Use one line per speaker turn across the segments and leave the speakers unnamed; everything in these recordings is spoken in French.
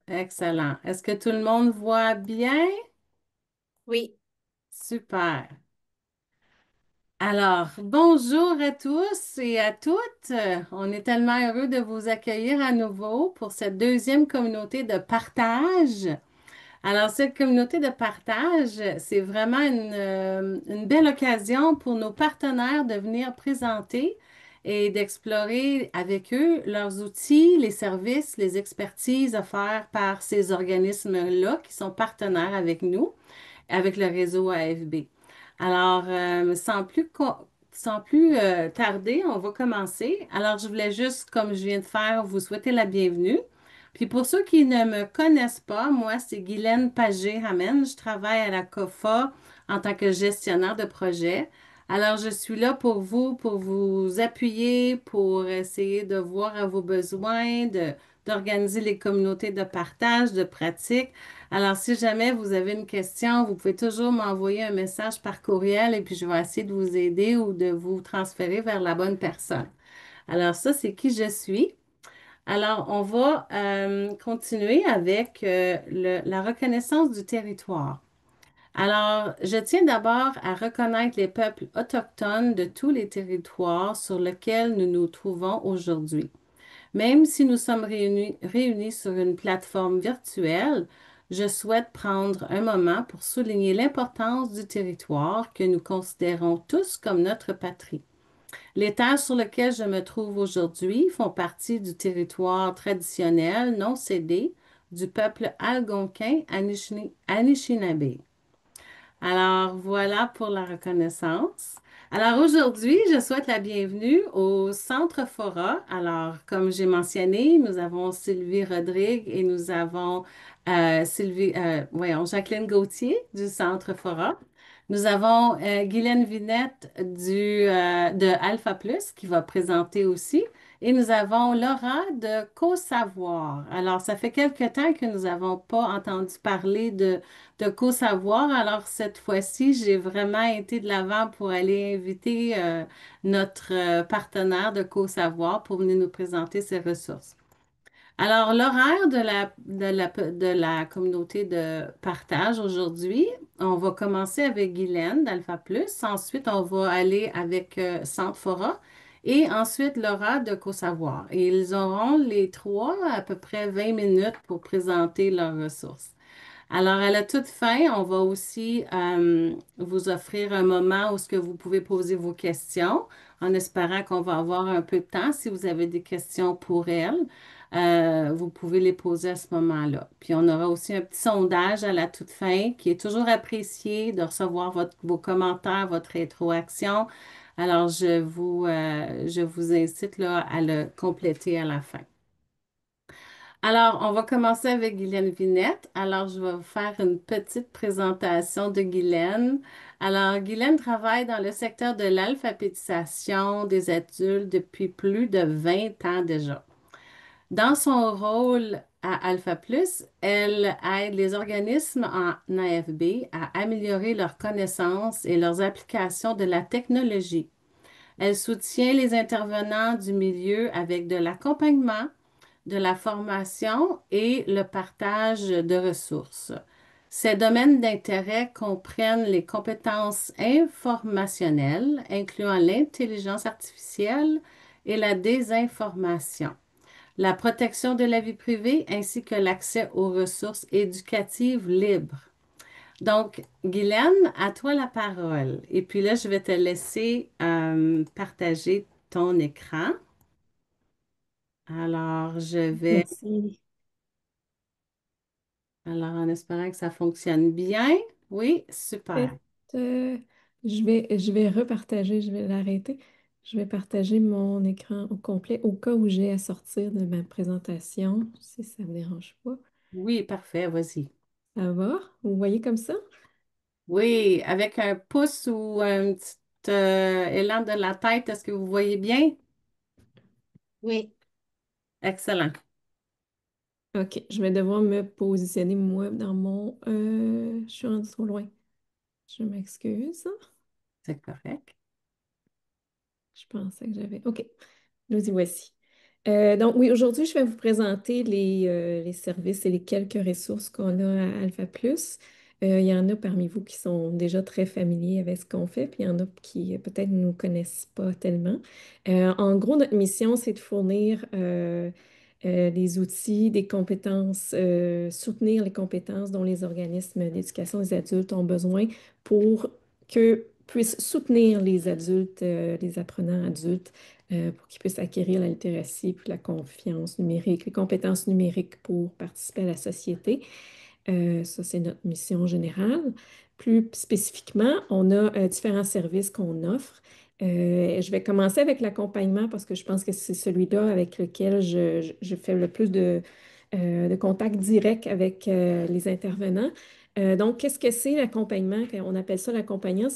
Excellent. Est-ce que tout le monde voit bien?
Oui,
Super. Alors, bonjour à tous et à toutes. On est tellement heureux de vous accueillir à nouveau pour cette deuxième communauté de partage. Alors, cette communauté de partage, c'est vraiment une belle occasion pour nos partenaires de venir présenter et d'explorer avec eux leurs outils, les services, les expertises offerts par ces organismes-là qui sont partenaires avec nous, avec le réseau AFB. Alors, sans plus tarder, on va commencer. Alors, je voulais juste, comme je viens de faire, vous souhaiter la bienvenue. Puis pour ceux qui ne me connaissent pas, moi, c'est Guylaine Pagé-Hamel. Je travaille à la COFA en tant que gestionnaire de projet. Alors, je suis là pour vous appuyer, pour essayer de voir à vos besoins, d'organiser les communautés de partage, de pratique. Alors, si jamais vous avez une question, vous pouvez toujours m'envoyer un message par courriel et puis je vais essayer de vous aider ou de vous transférer vers la bonne personne. Alors, ça, c'est qui je suis. Alors, on va continuer avec la reconnaissance du territoire. Alors, je tiens d'abord à reconnaître les peuples autochtones de tous les territoires sur lesquels nous nous trouvons aujourd'hui. Même si nous sommes réunis sur une plateforme virtuelle, je souhaite prendre un moment pour souligner l'importance du territoire que nous considérons tous comme notre patrie. Les terres sur lesquelles je me trouve aujourd'hui font partie du territoire traditionnel non cédé du peuple algonquin Anishinaabe. Alors, voilà pour la reconnaissance. Alors, aujourd'hui, je souhaite la bienvenue au Centre Fora. Alors, comme j'ai mentionné, nous avons Sylvie Rodrigue et nous avons Jacqueline Gauthier du Centre Fora. Nous avons Guylaine Vinette de Alpha Plus qui va présenter aussi. Et nous avons Laura de Co-Savoir. Alors, ça fait quelque temps que nous n'avons pas entendu parler de co-savoir. Alors, cette fois-ci, j'ai vraiment été de l'avant pour aller inviter notre partenaire de co-savoir pour venir nous présenter ses ressources. Alors, l'horaire de la communauté de partage aujourd'hui, on va commencer avec Guylaine d'Alpha Plus. Ensuite, on va aller avec Centre Fora et ensuite Laura de Co-Savoir. Et ils auront les trois à peu près 20 minutes pour présenter leurs ressources. Alors, à la toute fin, on va aussi vous offrir un moment où ce que vous pouvez poser vos questions, en espérant qu'on va avoir un peu de temps. Si vous avez des questions pour elle, vous pouvez les poser à ce moment-là. Puis, on aura aussi un petit sondage à la toute fin qui est toujours apprécié de recevoir vos commentaires, votre rétroaction. Alors, je vous incite là, à le compléter à la fin. Alors, on va commencer avec Guylaine Vinette. Alors, je vais vous faire une petite présentation de Guylaine. Alors, Guylaine travaille dans le secteur de l'alphabétisation des adultes depuis plus de 20 ans déjà. Dans son rôle à Alpha Plus, elle aide les organismes en AFB à améliorer leurs connaissances et leurs applications de la technologie. Elle soutient les intervenants du milieu avec de l'accompagnement, de la formation et le partage de ressources. Ces domaines d'intérêt comprennent les compétences informationnelles, incluant l'intelligence artificielle et la désinformation, la protection de la vie privée ainsi que l'accès aux ressources éducatives libres. Donc, Guylaine, à toi la parole. Et puis là, je vais te laisser partager ton écran. Alors,
merci.
en espérant que ça fonctionne bien. Oui, super.
Fait, euh, je vais repartager, je vais l'arrêter. Je vais partager mon écran au complet au cas où j'ai à sortir de ma présentation, si ça ne vous dérange pas.
Oui, parfait, vas-y.
Ça va? Vous voyez comme ça?
Oui, avec un pouce ou un petit élan de la tête, est-ce que vous voyez bien?
Oui.
Excellent.
OK, je vais devoir me positionner moi dans mon... je suis rendue trop loin. Je m'excuse.
C'est correct.
Je pensais que j'avais... OK, nous y voici. Donc oui, aujourd'hui, je vais vous présenter les services et les quelques ressources qu'on a à Alpha Plus. Il y en a parmi vous qui sont déjà très familiers avec ce qu'on fait, puis il y en a qui peut-être ne nous connaissent pas tellement. En gros, notre mission, c'est de fournir des outils, des compétences, soutenir les compétences dont les organismes d'éducation des adultes ont besoin pour que puissent soutenir les adultes, les apprenants adultes pour qu'ils puissent acquérir la littératie puis la confiance numérique, les compétences numériques pour participer à la société. Ça, c'est notre mission générale. Plus spécifiquement, on a différents services qu'on offre. Je vais commencer avec l'accompagnement parce que je pense que c'est celui-là avec lequel je fais le plus de contact direct avec les intervenants. Donc, qu'est-ce que c'est l'accompagnement? Quand on appelle ça l'accompagnant,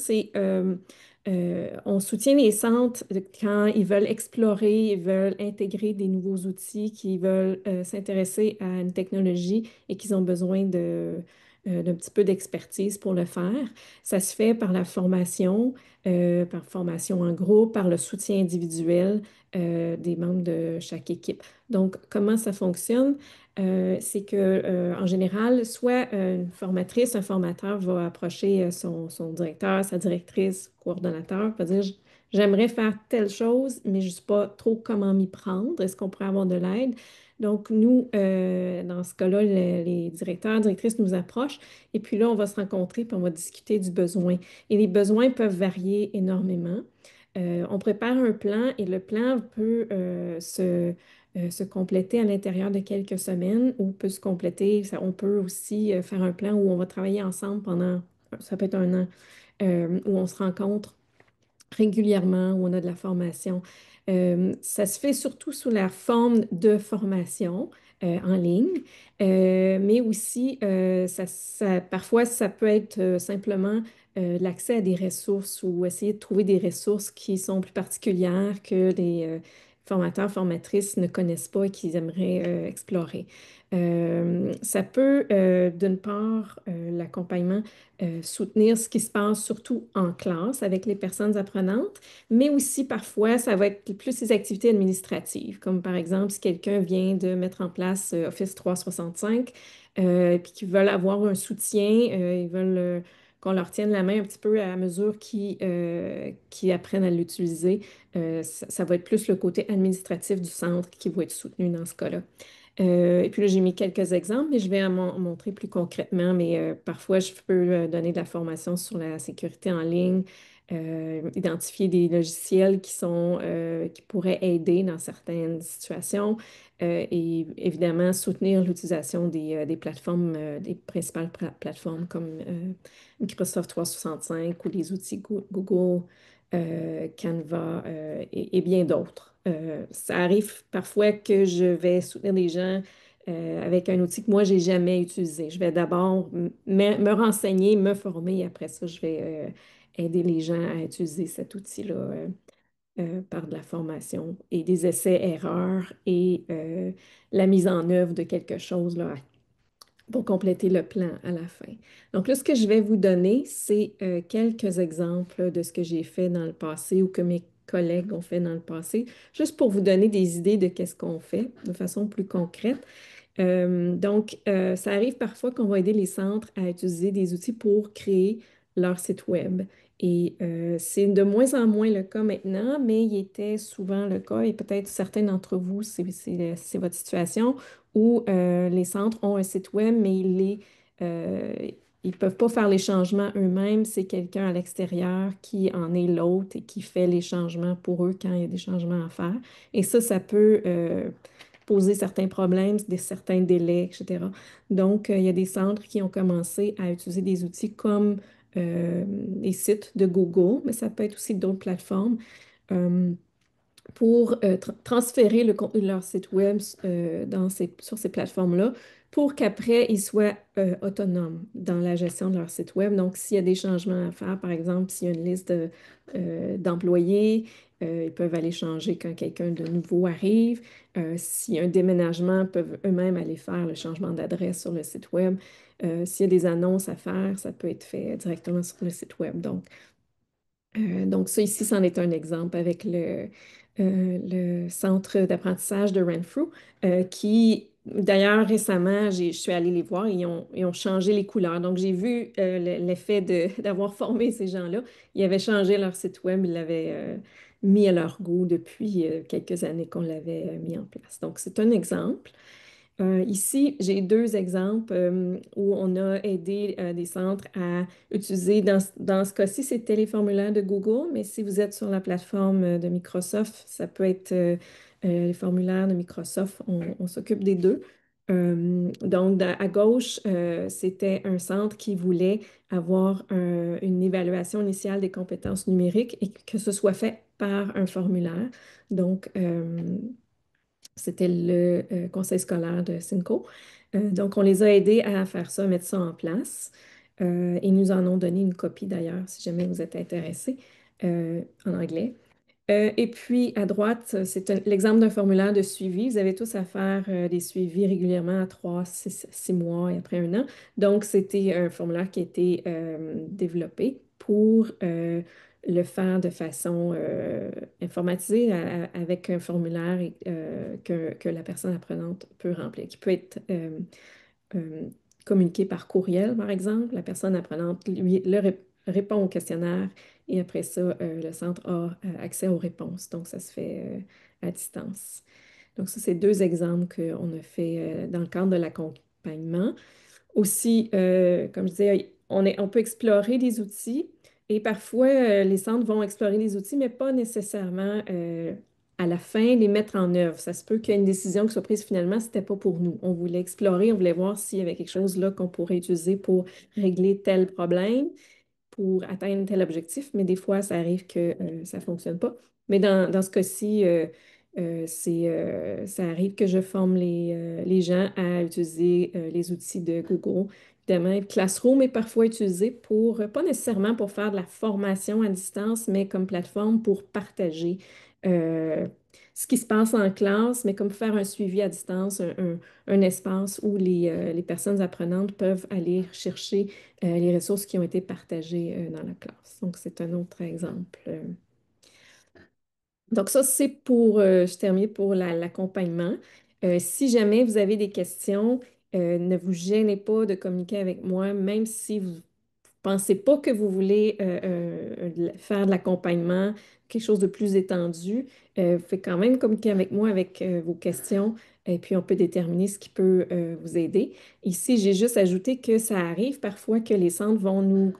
on soutient les centres quand ils veulent explorer, ils veulent intégrer des nouveaux outils, qu'ils veulent s'intéresser à une technologie et qu'ils ont besoin d'un petit peu d'expertise pour le faire. Ça se fait par formation en groupe, par le soutien individuel des membres de chaque équipe. Donc, comment ça fonctionne? C'est que, en général, soit une formatrice, un formateur va approcher son directeur, sa directrice, coordonnateur, va dire, j'aimerais faire telle chose, mais je ne sais pas trop comment m'y prendre. Est-ce qu'on pourrait avoir de l'aide? Donc, nous, dans ce cas-là, les directeurs, directrices nous approchent et puis là, on va se rencontrer puis on va discuter du besoin. Et les besoins peuvent varier énormément. On prépare un plan et le plan peut se compléter à l'intérieur de quelques semaines ou peut se compléter, on peut aussi faire un plan où on va travailler ensemble pendant, ça peut être un an, où on se rencontre régulièrement, où on a de la formation. Ça se fait surtout sous la forme de formation en ligne, mais aussi, parfois, ça peut être simplement l'accès à des ressources ou essayer de trouver des ressources qui sont plus particulières que les formateurs, formatrices ne connaissent pas et qu'ils aimeraient explorer. Ça peut, d'une part, l'accompagnement soutenir ce qui se passe surtout en classe avec les personnes apprenantes, mais aussi parfois, ça va être plus les activités administratives, comme par exemple si quelqu'un vient de mettre en place Office 365 puis qu'ils veulent avoir un soutien, ils veulent qu'on leur tienne la main un petit peu à mesure qu'ils apprennent à l'utiliser. Ça va être plus le côté administratif du centre qui va être soutenu dans ce cas-là. Et puis là, j'ai mis quelques exemples, mais je vais en montrer plus concrètement. Mais parfois, je peux donner de la formation sur la sécurité en ligne, identifier des logiciels qui pourraient aider dans certaines situations et évidemment soutenir l'utilisation des plateformes, des principales plateformes comme Microsoft 365 ou les outils Google, Canva et bien d'autres. Ça arrive parfois que je vais soutenir des gens avec un outil que moi, j'ai jamais utilisé. Je vais d'abord me renseigner, me former, et après ça, je vais aider les gens à utiliser cet outil-là par de la formation et des essais-erreurs et la mise en œuvre de quelque chose là, pour compléter le plan à la fin. Donc là, ce que je vais vous donner, c'est quelques exemples de ce que j'ai fait dans le passé ou que mes collègues ont fait dans le passé, juste pour vous donner des idées de qu'est-ce qu'on fait de façon plus concrète. Ça arrive parfois qu'on va aider les centres à utiliser des outils pour créer leur site web. Et c'est de moins en moins le cas maintenant, mais il était souvent le cas, et peut-être certains d'entre vous, c'est votre situation, où les centres ont un site web, mais euh, ils ne peuvent pas faire les changements eux-mêmes. C'est quelqu'un à l'extérieur qui en est l'hôte et qui fait les changements pour eux quand il y a des changements à faire. Et ça peut poser certains problèmes, certains délais, etc. Donc, il y a des centres qui ont commencé à utiliser des outils comme les sites de Google, mais ça peut être aussi d'autres plateformes. euh, pour transférer le contenu de leur site web sur ces plateformes-là pour qu'après, ils soient autonomes dans la gestion de leur site web. Donc, s'il y a des changements à faire, par exemple, s'il y a une liste d'employés, ils peuvent aller changer quand quelqu'un de nouveau arrive. S'il y a un déménagement, ils peuvent eux-mêmes aller faire le changement d'adresse sur le site web. S'il y a des annonces à faire, ça peut être fait directement sur le site web. Donc ça ici, c'en est un exemple avec le centre d'apprentissage de Renfrew, qui, d'ailleurs, récemment, je suis allée les voir, ils ont changé les couleurs. Donc, j'ai vu l'effet d'avoir formé ces gens-là. Ils avaient changé leur site web, ils l'avaient mis à leur goût depuis quelques années qu'on l'avait mis en place. Donc, c'est un exemple. Ici, j'ai deux exemples où on a aidé des centres à utiliser, dans ce cas-ci, c'était les formulaires de Google, mais si vous êtes sur la plateforme de Microsoft, ça peut être les formulaires de Microsoft, on s'occupe des deux. Donc, à gauche, c'était un centre qui voulait avoir une évaluation initiale des compétences numériques et que ce soit fait par un formulaire. Donc, c'était le conseil scolaire de Simcoe. Donc, on les a aidés à faire ça, à mettre ça en place. Ils nous en ont donné une copie d'ailleurs, si jamais vous êtes intéressés, en anglais. Et puis, à droite, c'est l'exemple d'un formulaire de suivi. Vous avez tous à faire des suivis régulièrement à 3, 6 mois et après un an. Donc, c'était un formulaire qui a été développé pour le faire de façon informatisée avec un formulaire que la personne apprenante peut remplir, qui peut être euh, communiqué par courriel, par exemple. La personne apprenante lui répond au questionnaire et après ça, le centre a accès aux réponses. Donc, ça se fait à distance. Donc, ça, c'est deux exemples qu'on a fait dans le cadre de l'accompagnement. Aussi, comme je disais, on peut explorer des outils et parfois, les centres vont explorer les outils, mais pas nécessairement à la fin les mettre en œuvre. Ça se peut qu'il y ait une décision qui soit prise finalement, ce n'était pas pour nous. On voulait explorer, on voulait voir s'il y avait quelque chose là qu'on pourrait utiliser pour régler tel problème pour atteindre tel objectif, mais des fois, ça arrive que ça ne fonctionne pas. Mais dans ce cas-ci, ça arrive que je forme les gens à utiliser les outils de Google. Évidemment, Classroom est parfois utilisé pour, pas nécessairement pour faire de la formation à distance, mais comme plateforme pour partager euh, ce qui se passe en classe, mais comme faire un suivi à distance, un espace où les personnes apprenantes peuvent aller chercher les ressources qui ont été partagées dans la classe. Donc, c'est un autre exemple. Donc, ça, c'est pour, je termine pour l'accompagnement. Si jamais vous avez des questions, ne vous gênez pas de communiquer avec moi, même si vous pensez pas que vous voulez faire de l'accompagnement, quelque chose de plus étendu. Vous pouvez quand même communiquer avec moi avec vos questions et puis on peut déterminer ce qui peut vous aider. Ici, j'ai juste ajouté que ça arrive parfois que les centres vont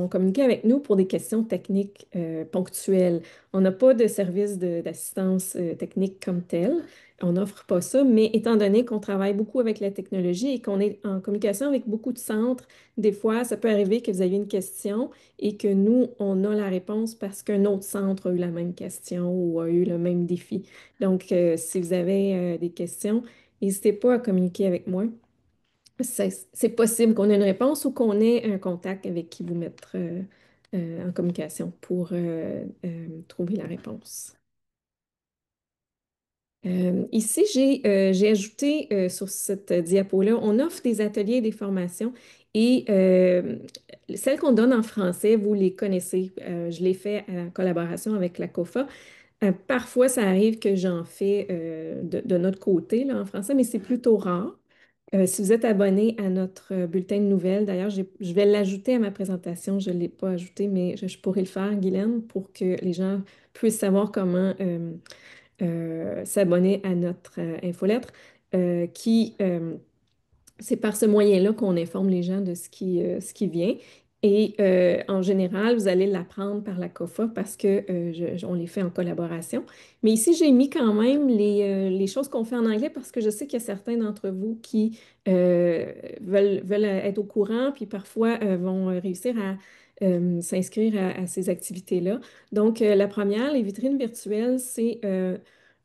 communiquer avec nous pour des questions techniques ponctuelles. On n'a pas de service d'assistance technique comme tel. On n'offre pas ça, mais étant donné qu'on travaille beaucoup avec la technologie et qu'on est en communication avec beaucoup de centres, des fois, ça peut arriver que vous ayez une question et que nous, on a la réponse parce qu'un autre centre a eu la même question ou a eu le même défi. Donc, si vous avez des questions, n'hésitez pas à communiquer avec moi. C'est possible qu'on ait une réponse ou qu'on ait un contact avec qui vous mettre en communication pour trouver la réponse. Ici, j'ai ajouté sur cette diapo-là, on offre des ateliers et des formations et celles qu'on donne en français, vous les connaissez. Je les fais en collaboration avec la COFA. Parfois, ça arrive que j'en fais de notre côté là, en français, mais c'est plutôt rare. Si vous êtes abonné à notre bulletin de nouvelles, d'ailleurs, je vais l'ajouter à ma présentation. Je ne l'ai pas ajouté, mais je pourrais le faire, Guylaine, pour que les gens puissent savoir comment s'abonner à notre infolettre c'est par ce moyen-là qu'on informe les gens de ce qui vient. Et en général, vous allez l'apprendre par la COFA parce que on les fait en collaboration. Mais ici, j'ai mis quand même les choses qu'on fait en anglais parce que je sais qu'il y a certains d'entre vous qui veulent être au courant, puis parfois vont réussir à s'inscrire à ces activités-là. Donc, la première, les vitrines virtuelles, c'est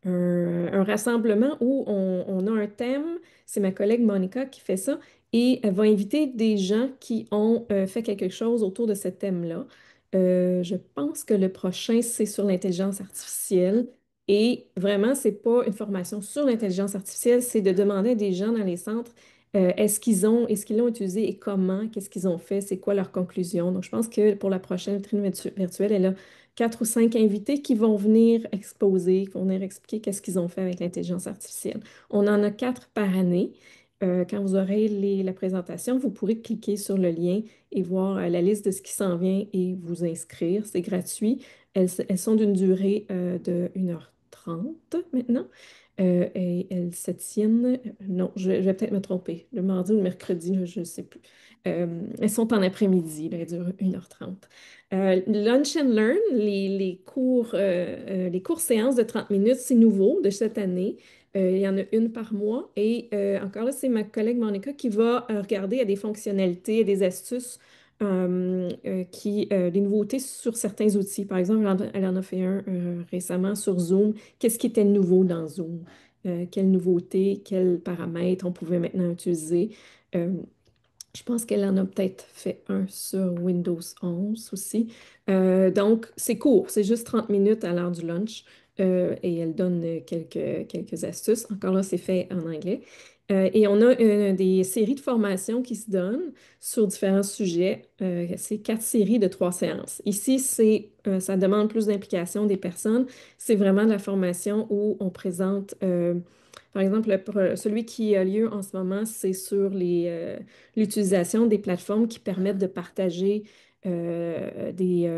un rassemblement où on a un thème. C'est ma collègue Monica qui fait ça et elle va inviter des gens qui ont fait quelque chose autour de ce thème-là. Je pense que le prochain, c'est sur l'intelligence artificielle. Et vraiment, c'est pas une formation sur l'intelligence artificielle, c'est de demander à des gens dans les centres est-ce qu'ils l'ont utilisé et comment, qu'est-ce qu'ils ont fait, c'est quoi leur conclusion. Donc, je pense que pour la prochaine vitrine virtuelle, elle a 4 ou 5 invités qui vont venir exposer, qui vont venir expliquer qu'est-ce qu'ils ont fait avec l'intelligence artificielle. On en a 4 par année. Quand vous aurez la présentation, vous pourrez cliquer sur le lien et voir la liste de ce qui s'en vient et vous inscrire. C'est gratuit. Elles sont d'une durée de 1h30 maintenant. Et elles se tiennent. Non, je vais peut-être me tromper. Le mardi ou le mercredi, je ne sais plus. Elles sont en après-midi, là, elles durent 1h30. Lunch and Learn, les cours séances de 30 minutes, c'est nouveau de cette année. Il y en a une par mois. Et encore là, c'est ma collègue Monica qui va regarder à des fonctionnalités et des astuces, des nouveautés sur certains outils. Par exemple, elle en a fait un récemment sur Zoom. Qu'est-ce qui était nouveau dans Zoom? Quelles nouveautés, quels paramètres on pouvait maintenant utiliser? Euh, je pense qu'elle en a peut-être fait un sur Windows 11 aussi. Donc, c'est court, c'est juste 30 minutes à l'heure du lunch et elle donne quelques astuces. Encore là, c'est fait en anglais. Et on a des séries de formations qui se donnent sur différents sujets. C'est 4 séries de 3 séances. Ici, ça demande plus d'implication des personnes. C'est vraiment de la formation où on présente, par exemple, celui qui a lieu en ce moment, c'est sur l'utilisation des plateformes qui permettent de partager des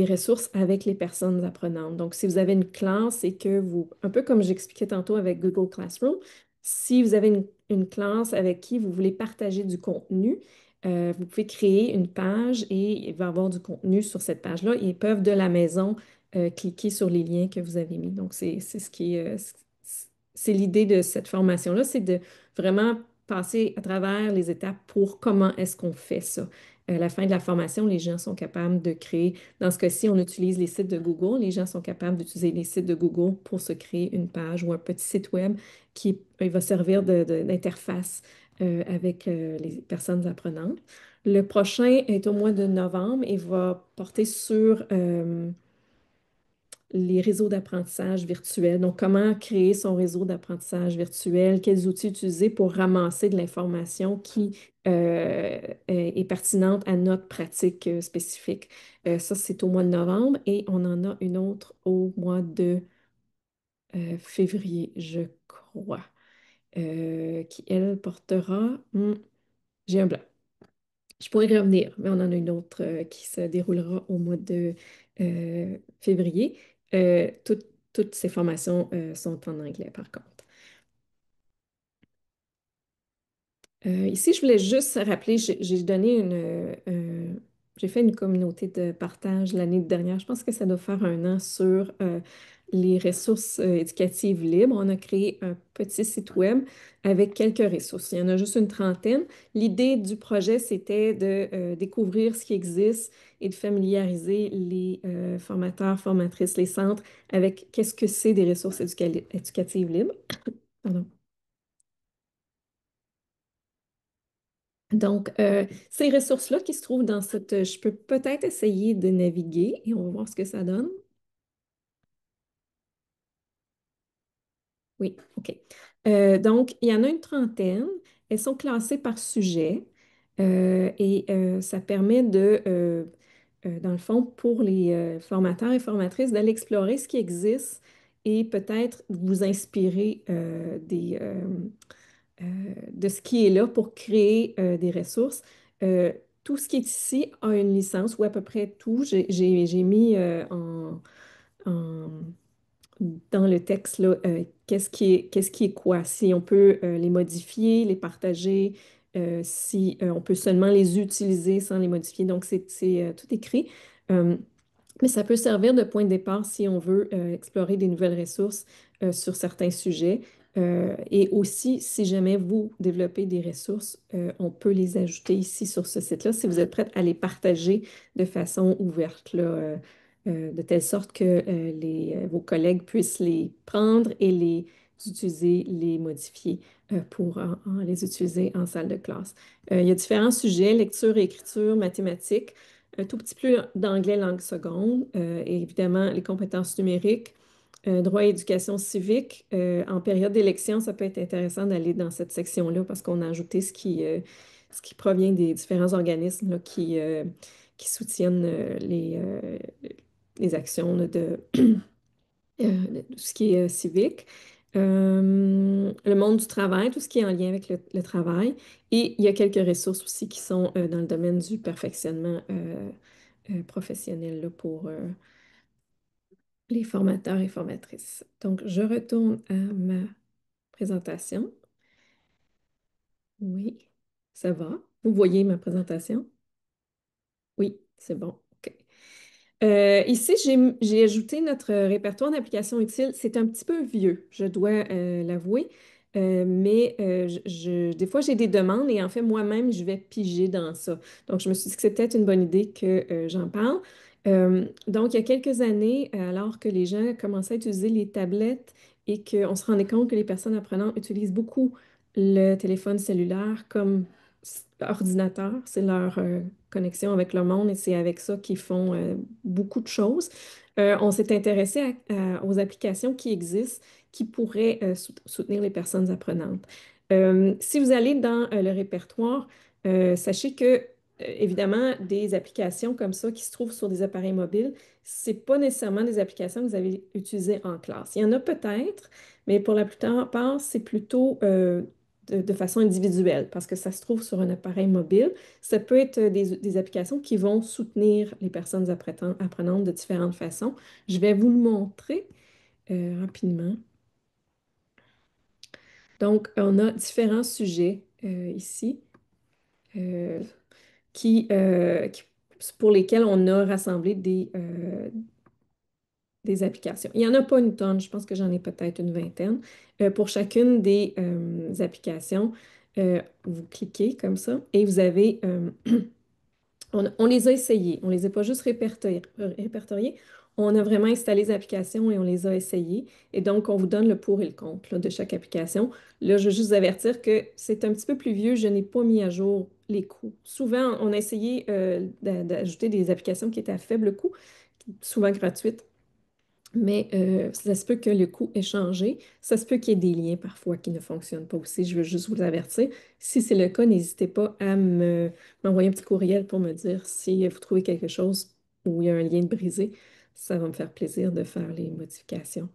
ressources avec les personnes apprenantes. Donc, si vous avez une classe et que vous, un peu comme j'expliquais tantôt avec Google Classroom, si vous avez une classe avec qui vous voulez partager du contenu, vous pouvez créer une page et il va y avoir du contenu sur cette page-là. Ils peuvent de la maison cliquer sur les liens que vous avez mis. Donc, c'est ce qui est, c'est l'idée de cette formation-là, c'est de vraiment passer à travers les étapes pour comment est-ce qu'on fait ça. À la fin de la formation, les gens sont capables de créer, dans ce cas-ci, on utilise les sites de Google. Les gens sont capables d'utiliser les sites de Google pour se créer une page ou un petit site web qui va servir d'interface avec les personnes apprenantes. Le prochain est au mois de novembre et va porter sur les réseaux d'apprentissage virtuel. Donc, comment créer son réseau d'apprentissage virtuel, quels outils utiliser pour ramasser de l'information qui est pertinente à notre pratique spécifique. Ça, c'est au mois de novembre et on en a une autre au mois de février, je crois, qui, elle, portera... j'ai un blanc. Je pourrais y revenir, mais on en a une autre qui se déroulera au mois de février. Toutes ces formations sont en anglais, par contre. Ici, je voulais juste rappeler, j'ai fait une communauté de partage l'année dernière. Je pense que ça doit faire un an sur les ressources éducatives libres. On a créé un petit site web avec quelques ressources. Il y en a juste une trentaine. L'idée du projet, c'était de découvrir ce qui existe et de familiariser les formateurs, formatrices, les centres avec qu'est-ce que c'est des ressources éducatives libres. Pardon. Donc, ces ressources-là qui se trouvent dans cette... Je peux peut-être essayer de naviguer et on va voir ce que ça donne. Oui, OK. Donc, il y en a une trentaine. Elles sont classées par sujet et ça permet dans le fond, pour les formateurs et formatrices, d'aller explorer ce qui existe et peut-être vous inspirer de ce qui est là pour créer des ressources. Euh, Tout ce qui est ici a une licence, ou à peu près tout. J'ai mis en- dans le texte là, qu'est-ce qui est quoi, si on peut les modifier, les partager, si on peut seulement les utiliser sans les modifier. Donc, c'est tout écrit. Euh, mais ça peut servir de point de départ si on veut explorer des nouvelles ressources sur certains sujets. Et aussi, si jamais vous développez des ressources, on peut les ajouter ici sur ce site-là si vous êtes prête à les partager de façon ouverte, là, de telle sorte que vos collègues puissent les prendre et les utiliser, les modifier pour en les utiliser en salle de classe. Il y a différents sujets, lecture et écriture, mathématiques, un tout petit peu d'anglais langue seconde, et évidemment les compétences numériques, droit et éducation civique. En période d'élection, ça peut être intéressant d'aller dans cette section-là parce qu'on a ajouté ce qui provient des différents organismes là, qui soutiennent les actions là, de tout ce qui est civique. Le monde du travail, tout ce qui est en lien avec le travail. Et il y a quelques ressources aussi qui sont dans le domaine du perfectionnement professionnel là, pour les formateurs et formatrices. Donc, je retourne à ma présentation. Oui, ça va. Vous voyez ma présentation? Oui, c'est bon. OK. Ici, j'ai ajouté notre répertoire d'applications utiles. C'est un petit peu vieux, je dois l'avouer. Mais des fois, j'ai des demandes et en fait, moi-même, je vais piger dans ça. Donc, je me suis dit que c'est peut-être une bonne idée que j'en parle. Donc, il y a quelques années, alors que les gens commençaient à utiliser les tablettes et qu'on se rendait compte que les personnes apprenantes utilisent beaucoup le téléphone cellulaire comme ordinateur, c'est leur connexion avec le monde et c'est avec ça qu'ils font beaucoup de choses. On s'est intéressé aux applications qui existent qui pourraient soutenir les personnes apprenantes. Si vous allez dans le répertoire, sachez que, évidemment, des applications comme ça qui se trouvent sur des appareils mobiles, c'est pas nécessairement des applications que vous avez utilisées en classe. Il y en a peut-être, mais pour la plupart, c'est plutôt de façon individuelle parce que ça se trouve sur un appareil mobile. Ça peut être des applications qui vont soutenir les personnes apprenantes de différentes façons. Je vais vous le montrer rapidement. Donc, on a différents sujets ici euh, pour lesquels on a rassemblé des applications. Il n'y en a pas une tonne, je pense que j'en ai peut-être une vingtaine. Pour chacune des applications, vous cliquez comme ça et vous avez on les a essayés, on ne les a pas juste répertoriés, on a vraiment installé les applications et on les a essayées. Et donc, on vous donne le pour et le contre là, de chaque application. Là, je veux juste vous avertir que c'est un petit peu plus vieux, je n'ai pas mis à jour les coûts. Souvent, on a essayé d'ajouter des applications qui étaient à faible coût, souvent gratuites. Mais ça se peut que le coût ait changé. Ça se peut qu'il y ait des liens parfois qui ne fonctionnent pas aussi. Je veux juste vous avertir. Si c'est le cas, n'hésitez pas à m'envoyer un petit courriel pour me dire si vous trouvez quelque chose où il y a un lien de brisé. Ça va me faire plaisir de faire les modifications.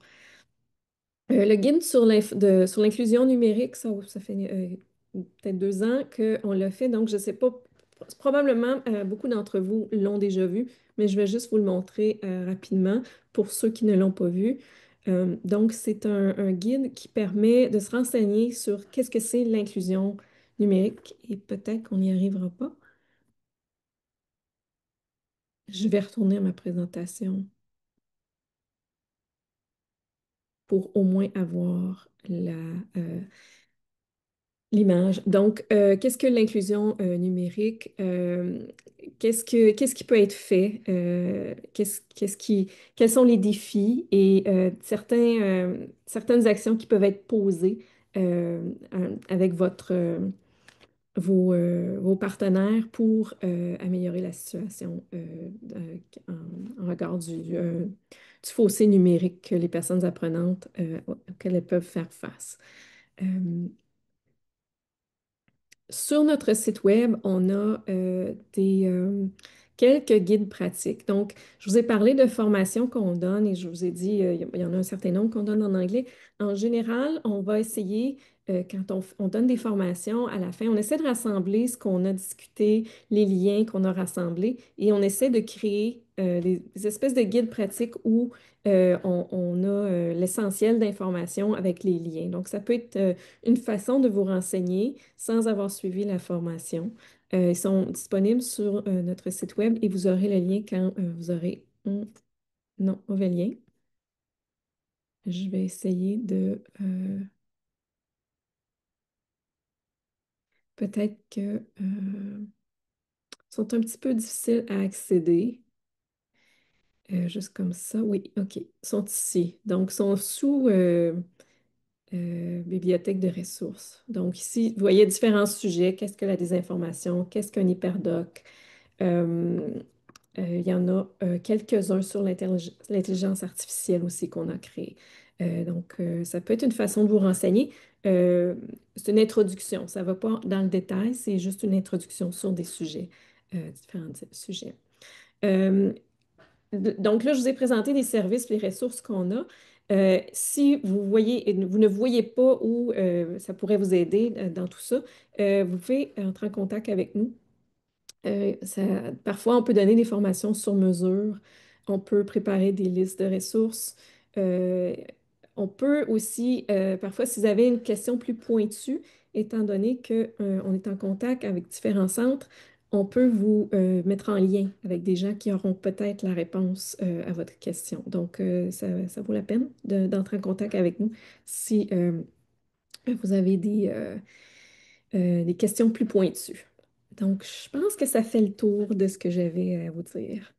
Le guide sur l'inclusion numérique, ça fait peut-être 2 ans qu'on l'a fait, donc je ne sais pas, probablement beaucoup d'entre vous l'ont déjà vu, mais je vais juste vous le montrer rapidement pour ceux qui ne l'ont pas vu. Donc, c'est un guide qui permet de se renseigner sur qu'est-ce que c'est l'inclusion numérique et peut-être qu'on n'y arrivera pas. Je vais retourner à ma présentation pour au moins avoir euh, l'image. Donc, qu'est-ce que l'inclusion numérique? Qu'est-ce qui peut être fait? Quels sont les défis et certaines actions qui peuvent être posées avec vos partenaires pour améliorer la situation en regard du fossé numérique que les personnes apprenantes auxquelles elles peuvent faire face. Euh, Sur notre site web, on a quelques guides pratiques. Donc, je vous ai parlé de formations qu'on donne et je vous ai dit, il y en a un certain nombre qu'on donne en anglais. En général, on va essayer, quand on donne des formations, à la fin, on essaie de rassembler ce qu'on a discuté, les liens qu'on a rassemblés et on essaie de créer des espèces de guides pratiques où on a l'essentiel d'informations avec les liens. Donc, ça peut être une façon de vous renseigner sans avoir suivi la formation. Ils sont disponibles sur notre site web et vous aurez le lien quand vous aurez non, mauvais lien. Je vais essayer de peut-être que sont un petit peu difficiles à accéder. Juste comme ça. Oui, OK. Ils sont ici. Donc, ils sont sous bibliothèque de ressources. Donc, ici, vous voyez différents sujets. Qu'est-ce que la désinformation? Qu'est-ce qu'un hyperdoc? Euh, il y en a quelques-uns sur l'intelligence artificielle aussi qu'on a créé. Donc, ça peut être une façon de vous renseigner. C'est une introduction. Ça ne va pas dans le détail, c'est juste une introduction sur des sujets, différents sujets. Euh, donc là, je vous ai présenté les services, les ressources qu'on a. Si vous voyez, vous ne voyez pas où ça pourrait vous aider dans tout ça, vous pouvez entrer en contact avec nous. Parfois, on peut donner des formations sur mesure. On peut préparer des listes de ressources. Euh, on peut aussi, parfois, si vous avez une question plus pointue, étant donné qu'on est en contact avec différents centres, on peut vous mettre en lien avec des gens qui auront peut-être la réponse à votre question. Donc, ça vaut la peine d'entrer en contact avec nous si vous avez des questions plus pointues. Donc, je pense que ça fait le tour de ce que j'avais à vous dire.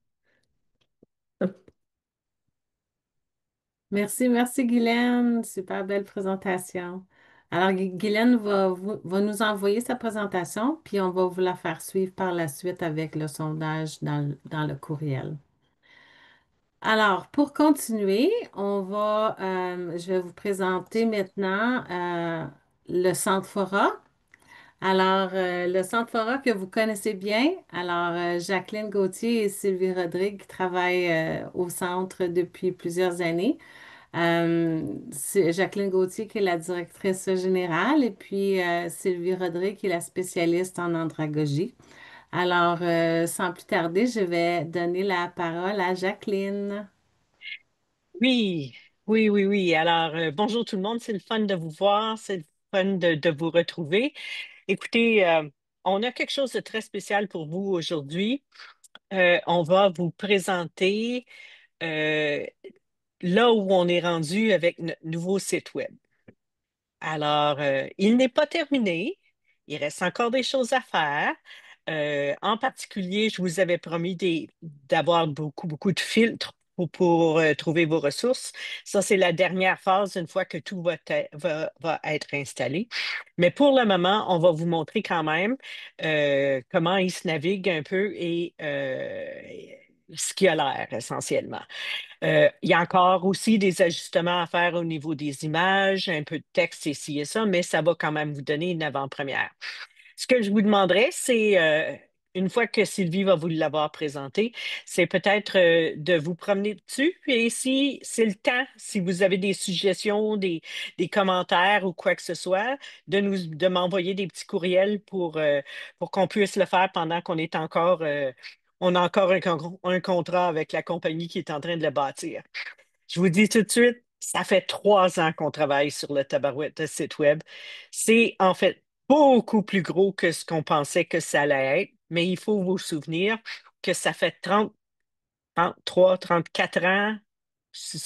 Merci, merci Guylaine. Super belle présentation. Alors, Guylaine va nous envoyer sa présentation, puis on va vous la faire suivre par la suite avec le sondage dans le courriel. Alors, pour continuer, je vais vous présenter maintenant le Centre Fora. Alors, le Centre Fora que vous connaissez bien, alors Jacqueline Gauthier et Sylvie Rodrigue qui travaillent au centre depuis plusieurs années. C'est Jacqueline Gauthier qui est la directrice générale et puis Sylvie Rodrigue qui est la spécialiste en andragogie. Alors, sans plus tarder, je vais donner la parole à Jacqueline.
Oui, oui, oui, oui. Alors, bonjour tout le monde. C'est le fun de vous voir. C'est le fun de vous retrouver. Écoutez, on a quelque chose de très spécial pour vous aujourd'hui. On va vous présenter euh, là où on est rendu avec notre nouveau site web. Alors, il n'est pas terminé. Il reste encore des choses à faire. En particulier, je vous avais promis d'avoir beaucoup, beaucoup de filtres pour trouver vos ressources. Ça, c'est la dernière phase une fois que tout va être installé. Mais pour le moment, on va vous montrer quand même comment il se navigue un peu et ce qui a l'air essentiellement. Il y a encore aussi des ajustements à faire au niveau des images, un peu de texte ici et ça, mais ça va quand même vous donner une avant-première. Ce que je vous demanderais, c'est, une fois que Sylvie va vous l'avoir présenté, c'est peut-être de vous promener dessus. Et si c'est le temps, si vous avez des suggestions, des commentaires ou quoi que ce soit, de m'envoyer des petits courriels pour qu'on puisse le faire pendant qu'on est encore, on a encore un contrat avec la compagnie qui est en train de le bâtir. Je vous dis tout de suite, ça fait 3 ans qu'on travaille sur le tabarouette de site web. C'est en fait beaucoup plus gros que ce qu'on pensait que ça allait être, mais il faut vous souvenir que ça fait 34 ans,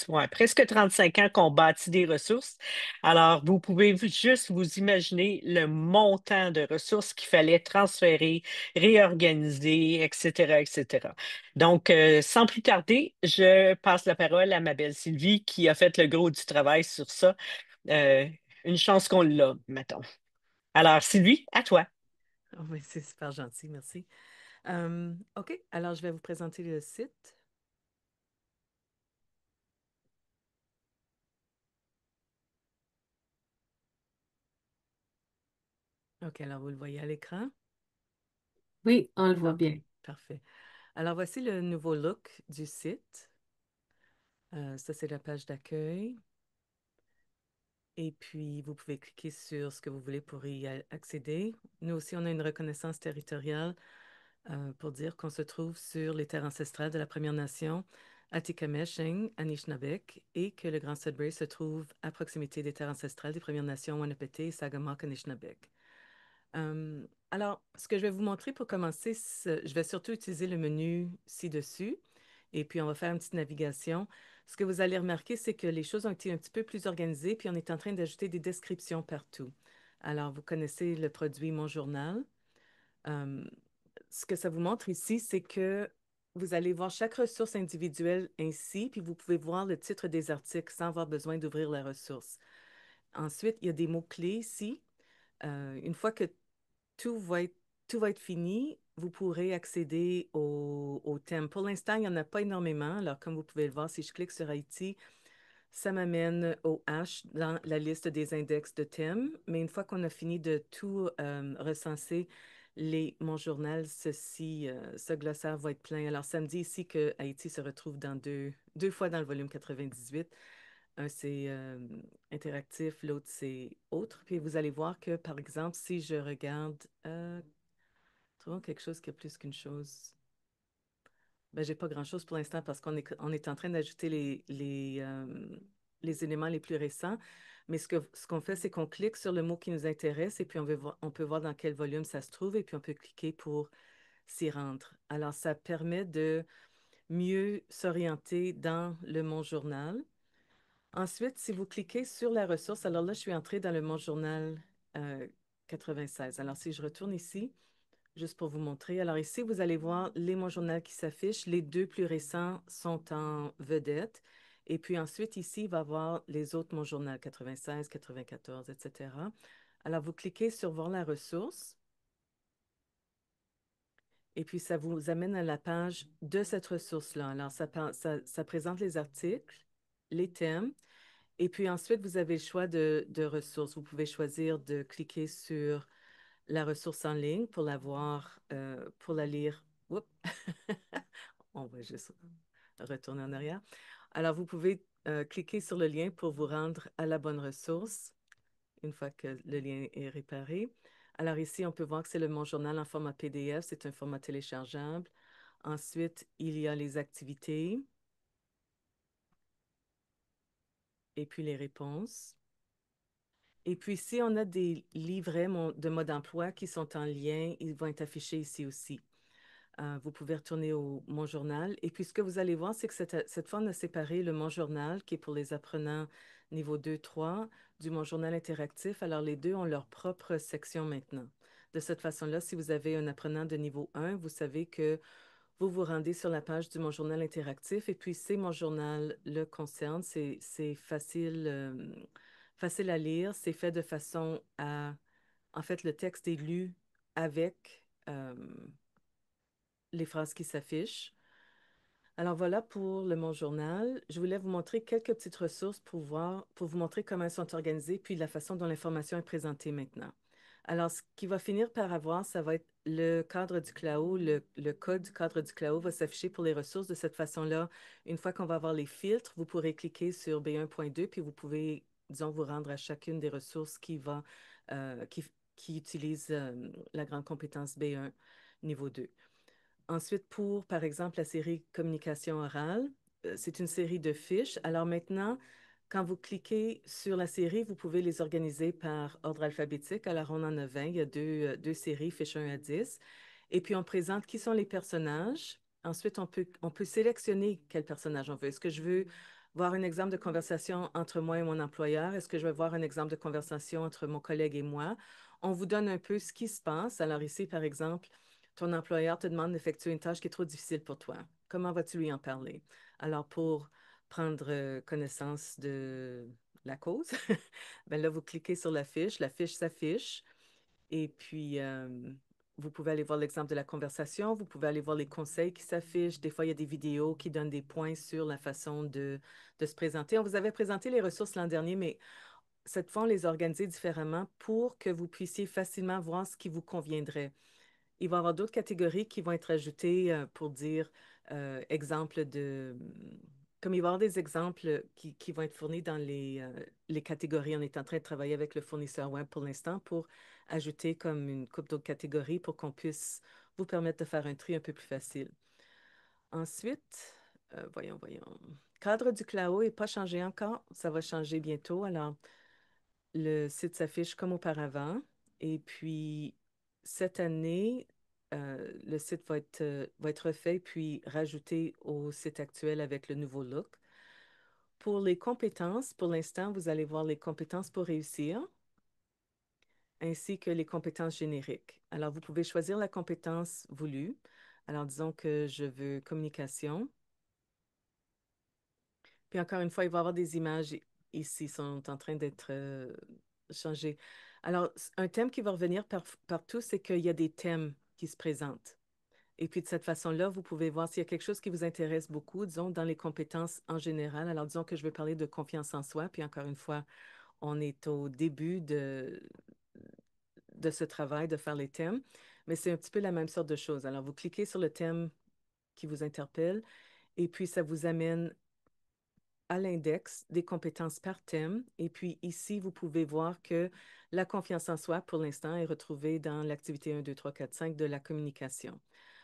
ouais, presque 35 ans qu'on bâtit des ressources. Alors, vous pouvez juste vous imaginer le montant de ressources qu'il fallait transférer, réorganiser, etc., etc. Donc, sans plus tarder, je passe la parole à ma belle Sylvie qui a fait le gros du travail sur ça. Euh, une chance qu'on l'a, mettons. Alors, Sylvie, à toi.
Oh, mais c'est super gentil, merci. OK, alors je vais vous présenter le site. OK, alors vous le voyez à l'écran?
Oui, on le voit
OK,
bien.
parfait. Alors voici le nouveau look du site. Ça, c'est la page d'accueil. Et puis, vous pouvez cliquer sur ce que vous voulez pour y accéder. Nous aussi, on a une reconnaissance territoriale pour dire qu'on se trouve sur les terres ancestrales de la Première Nation Atikamekw, Anishinabek, et que le Grand Sudbury se trouve à proximité des terres ancestrales des Premières Nations Wanapete, Sagamok, Anishinabek. Alors, ce que je vais vous montrer pour commencer, je vais surtout utiliser le menu ci-dessus, et puis on va faire une petite navigation. Ce que vous allez remarquer, c'est que les choses ont été un petit peu plus organisées, puis on est en train d'ajouter des descriptions partout. Alors, vous connaissez le produit Mon Journal. Euh, Ce que ça vous montre ici, c'est que vous allez voir chaque ressource individuelle ainsi, puis vous pouvez voir le titre des articles sans avoir besoin d'ouvrir la ressource. Ensuite, il y a des mots-clés ici. Une fois que tout va être, tout va être fini, vous pourrez accéder au thème. Pour l'instant, il n'y en a pas énormément. Alors, comme vous pouvez le voir, si je clique sur Haïti, ça m'amène au H dans la liste des index de thèmes. Mais une fois qu'on a fini de tout recenser, mon journal, ce glossaire va être plein. Alors, ça me dit ici que Haïti se retrouve dans deux fois dans le volume 98. Un, c'est interactif, l'autre, c'est autre. Puis vous allez voir que, par exemple, si je regarde, trouvons quelque chose qui a plus qu'une chose. Ben, j'ai pas grand-chose pour l'instant parce on est en train d'ajouter les éléments les plus récents. Mais ce qu'on fait, c'est qu'on clique sur le mot qui nous intéresse et puis on peut voir dans quel volume ça se trouve et puis on peut cliquer pour s'y rendre. Alors, ça permet de mieux s'orienter dans le Mon Journal. Ensuite, si vous cliquez sur la ressource, alors là, je suis entrée dans le Mon Journal 96. Alors, si je retourne ici, juste pour vous montrer. Alors ici, vous allez voir les Mon Journal qui s'affichent. Les deux plus récents sont en vedette. Et puis ensuite, ici, il va y avoir les autres Mon Journal 96, 94, etc. Alors, vous cliquez sur Voir la ressource. Et puis, ça vous amène à la page de cette ressource-là. Alors, ça présente les articles, les thèmes. Et puis ensuite, vous avez le choix de ressources. Vous pouvez choisir de cliquer sur la ressource en ligne pour la voir, pour la lire. Oups. On va juste retourner en arrière. Alors, vous pouvez cliquer sur le lien pour vous rendre à la bonne ressource une fois que le lien est réparé. Alors ici, on peut voir que c'est le Mon Journal en format PDF. C'est un format téléchargeable. Ensuite, il y a les activités et puis les réponses. Et puis, si on a des livrets de mode d'emploi qui sont en lien, ils vont être affichés ici aussi. Vous pouvez retourner au Mon Journal. Et puis, ce que vous allez voir, c'est que cette fois, on a séparé le Mon Journal, qui est pour les apprenants niveau 2, 3, du Mon Journal interactif. Alors, les deux ont leur propre section maintenant. De cette façon-là, si vous avez un apprenant de niveau 1, vous savez que vous vous rendez sur la page du Mon Journal interactif. Et puis, c'est Mon Journal le concerne. C'est facile, facile à lire. C'est fait de façon à... En fait, le texte est lu avec les phrases qui s'affichent. Alors voilà pour le Mon Journal. Je voulais vous montrer quelques petites ressources pour vous montrer comment elles sont organisées, puis la façon dont l'information est présentée maintenant. Alors, ce qui va finir par avoir, ça va être le cadre du CLAO. Le code du cadre du CLAO va s'afficher pour les ressources de cette façon-là. Une fois qu'on va avoir les filtres, vous pourrez cliquer sur B1.2, puis vous pouvez, disons, vous rendre à chacune des ressources qui utilise la grande compétence B1 niveau 2. Ensuite, pour, par exemple, la série communication orale, c'est une série de fiches. Alors maintenant, quand vous cliquez sur la série, vous pouvez les organiser par ordre alphabétique. Alors, on en a 20. Il y a deux séries, fiches 1 à 10. Et puis, on présente qui sont les personnages. Ensuite, on peut sélectionner quel personnage on veut. Est-ce que je veux voir un exemple de conversation entre moi et mon employeur? Est-ce que je veux voir un exemple de conversation entre mon collègue et moi? On vous donne un peu ce qui se passe. Alors ici, par exemple, ton employeur te demande d'effectuer une tâche qui est trop difficile pour toi. Comment vas-tu lui en parler? Alors, pour prendre connaissance de la cause, ben là, vous cliquez sur la fiche s'affiche, et puis vous pouvez aller voir l'exemple de la conversation, vous pouvez aller voir les conseils qui s'affichent. Des fois, il y a des vidéos qui donnent des points sur la façon de se présenter. On vous avait présenté les ressources l'an dernier, mais cette fois, on les a organisées différemment pour que vous puissiez facilement voir ce qui vous conviendrait. Il va y avoir d'autres catégories qui vont être ajoutées pour dire exemple de... Comme il va y avoir des exemples qui vont être fournis dans les catégories. On est en train de travailler avec le fournisseur web pour l'instant pour ajouter comme une couple d'autres catégories pour qu'on puisse vous permettre de faire un tri un peu plus facile. Ensuite, voyons. Cadre du CLAO n'est pas changé encore. Ça va changer bientôt. Alors, le site s'affiche comme auparavant. Et puis, cette année, le site va être refait puis rajouté au site actuel avec le nouveau look. Pour les compétences, pour l'instant, vous allez voir les compétences pour réussir, ainsi que les compétences génériques. Alors, vous pouvez choisir la compétence voulue. Alors, disons que je veux communication. Puis encore une fois, il va y avoir des images ici, sont en train d'être changées. Alors, un thème qui va revenir partout, c'est qu'il y a des thèmes qui se présentent. Et puis de cette façon-là, vous pouvez voir s'il y a quelque chose qui vous intéresse beaucoup, disons, dans les compétences en général. Alors, disons que je veux parler de confiance en soi, puis encore une fois, on est au début de ce travail, de faire les thèmes. mais c'est un petit peu la même sorte de chose. Alors, vous cliquez sur le thème qui vous interpelle et puis ça vous amène à l'index des compétences par thème. Et puis ici, vous pouvez voir que la confiance en soi, pour l'instant, est retrouvée dans l'activité 1, 2, 3, 4, 5 de la communication.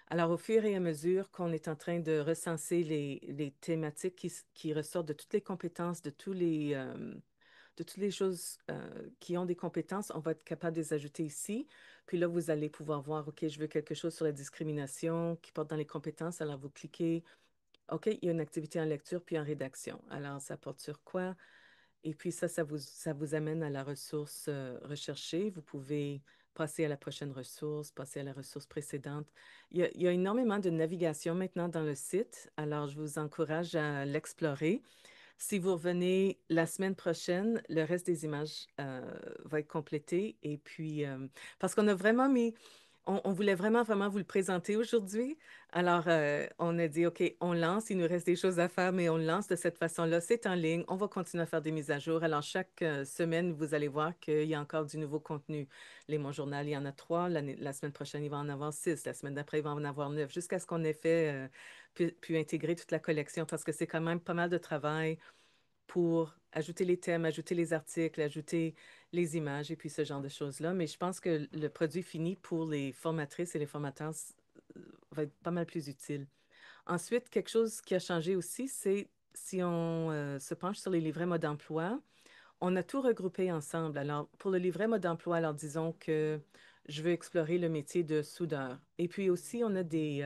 Alors, au fur et à mesure qu'on est en train de recenser les thématiques qui ressortent de toutes les compétences, de toutes les choses qui ont des compétences, on va être capable de les ajouter ici. Puis là, vous allez pouvoir voir, OK, je veux quelque chose sur la discrimination qui porte dans les compétences. Alors, vous cliquez OK, il y a une activité en lecture puis en rédaction. Alors, ça porte sur quoi? Et puis ça vous amène à la ressource recherchée. Vous pouvez passer à la prochaine ressource, passer à la ressource précédente. Il y a énormément de navigation maintenant dans le site. Alors, je vous encourage à l'explorer. Si vous revenez la semaine prochaine, le reste des images va être complété. Et puis, parce qu'on a vraiment mis, on voulait vraiment vous le présenter aujourd'hui. Alors, on a dit, OK, on lance, il nous reste des choses à faire, mais on le lance de cette façon-là. C'est en ligne, on va continuer à faire des mises à jour. Alors, chaque semaine, vous allez voir qu'il y a encore du nouveau contenu. Les Mon Journal, il y en a 3. La semaine prochaine, il va en avoir 6. La semaine d'après, il va en avoir 9, jusqu'à ce qu'on ait fait, pu intégrer toute la collection, parce que c'est quand même pas mal de travail pour ajouter les thèmes, ajouter les articles, ajouter les images et puis ce genre de choses-là. Mais je pense que le produit fini pour les formatrices et les formateurs va être pas mal plus utile. Ensuite, quelque chose qui a changé aussi, c'est si on se penche sur les livrets mode emploi, on a tout regroupé ensemble. Alors, pour le livret mode emploi, alors disons que je veux explorer le métier de soudeur. Et puis aussi, on a des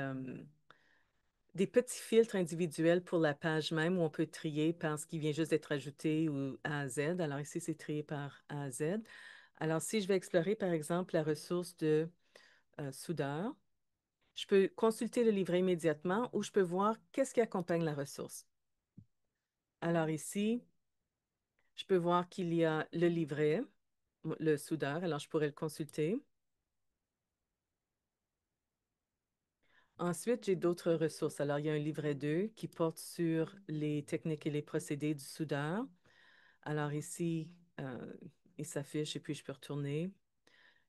petits filtres individuels pour la page même où on peut trier par ce qui vient juste d'être ajouté ou A à Z. Alors ici, c'est trié par A à Z. Alors si je vais explorer, par exemple, la ressource de soudeur, je peux consulter le livret immédiatement ou je peux voir qu'est-ce qui accompagne la ressource. Alors ici, je peux voir qu'il y a le livret, le soudeur, alors je pourrais le consulter. Ensuite, j'ai d'autres ressources. Alors, il y a un livret 2 qui porte sur les techniques et les procédés du soudeur. Alors ici, il s'affiche et puis je peux retourner.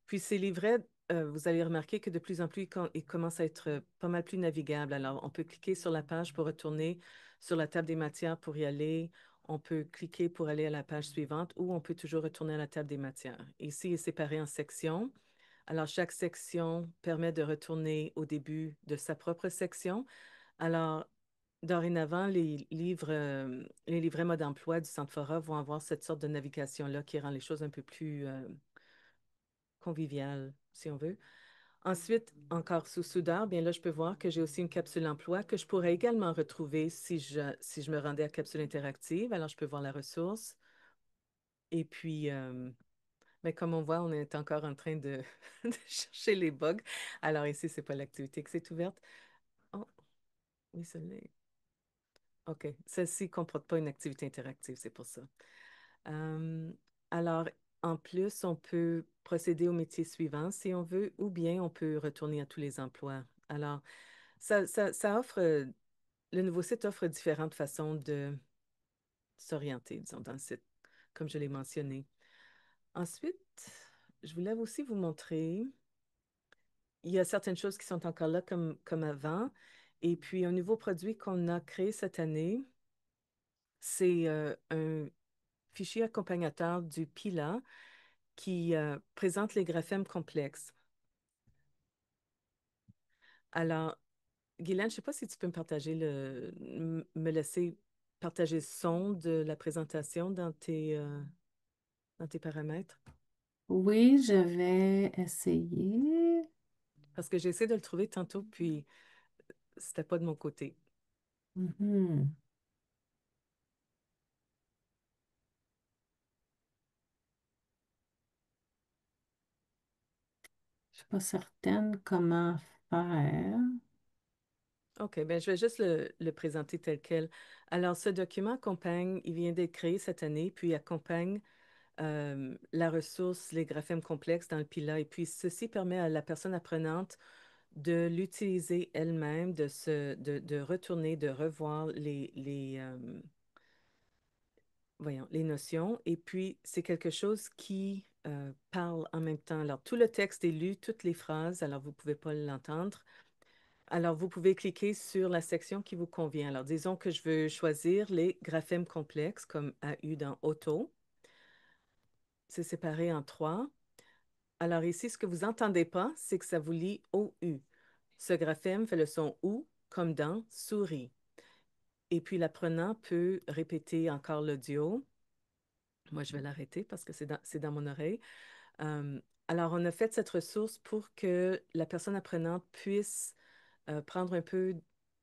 Puis ces livrets, vous allez remarquer que de plus en plus, ils commencent à être pas mal plus navigables. Alors, on peut cliquer sur la page pour retourner sur la table des matières pour y aller. On peut cliquer pour aller à la page suivante ou on peut toujours retourner à la table des matières. Ici, il est séparé en sections. Alors, chaque section permet de retourner au début de sa propre section. Alors, dorénavant, les livrets mode emploi du Centre Fora vont avoir cette sorte de navigation-là qui rend les choses un peu plus conviviales, si on veut. Ensuite, encore sous soudeur, bien là, je peux voir que j'ai aussi une capsule emploi que je pourrais également retrouver si je me rendais à capsule interactive. Alors, je peux voir la ressource. Et puis, mais comme on voit, on est encore en train de, de chercher les bugs. Alors ici, c'est pas l'activité que c'est ouverte. Oh, oui, celle-là. OK. Celle-ci ne comporte pas une activité interactive, c'est pour ça. Euh, alors, en plus, on peut procéder au métier suivant si on veut, ou bien on peut retourner à tous les emplois. Alors, ça offre, le nouveau site offre différentes façons de s'orienter, disons, dans le site, comme je l'ai mentionné. Ensuite, je voulais aussi vous montrer, il y a certaines choses qui sont encore là comme avant, et puis un nouveau produit qu'on a créé cette année, c'est un fichier accompagnateur du PILA qui présente les graphèmes complexes. Alors, Guylaine, je ne sais pas si tu peux me partager me laisser partager le son de la présentation dans tes paramètres,
Oui, je vais essayer.
parce que j'ai essayé de le trouver tantôt, puis c'était pas de mon côté.
Mhm. Je suis pas certaine comment faire.
OK, ben je vais juste le présenter tel quel. Alors, ce document accompagne, il vient d'être créé cette année, puis accompagne la ressource, les graphèmes complexes dans le PILA. Et puis, ceci permet à la personne apprenante de l'utiliser elle-même, de retourner, de revoir voyons, les notions. Et puis, c'est quelque chose qui parle en même temps. Alors, tout le texte est lu, toutes les phrases, alors vous ne pouvez pas l'entendre. Alors, vous pouvez cliquer sur la section qui vous convient. Alors, disons que je veux choisir les graphèmes complexes, comme AU dans auto. C'est séparé en 3. Alors ici, ce que vous n'entendez pas, c'est que ça vous lit OU. Ce graphème fait le son OU comme dans souris. Et puis l'apprenant peut répéter encore l'audio. Moi, je vais l'arrêter parce que c'est dans mon oreille. Alors, on a fait cette ressource pour que la personne apprenante puisse prendre un peu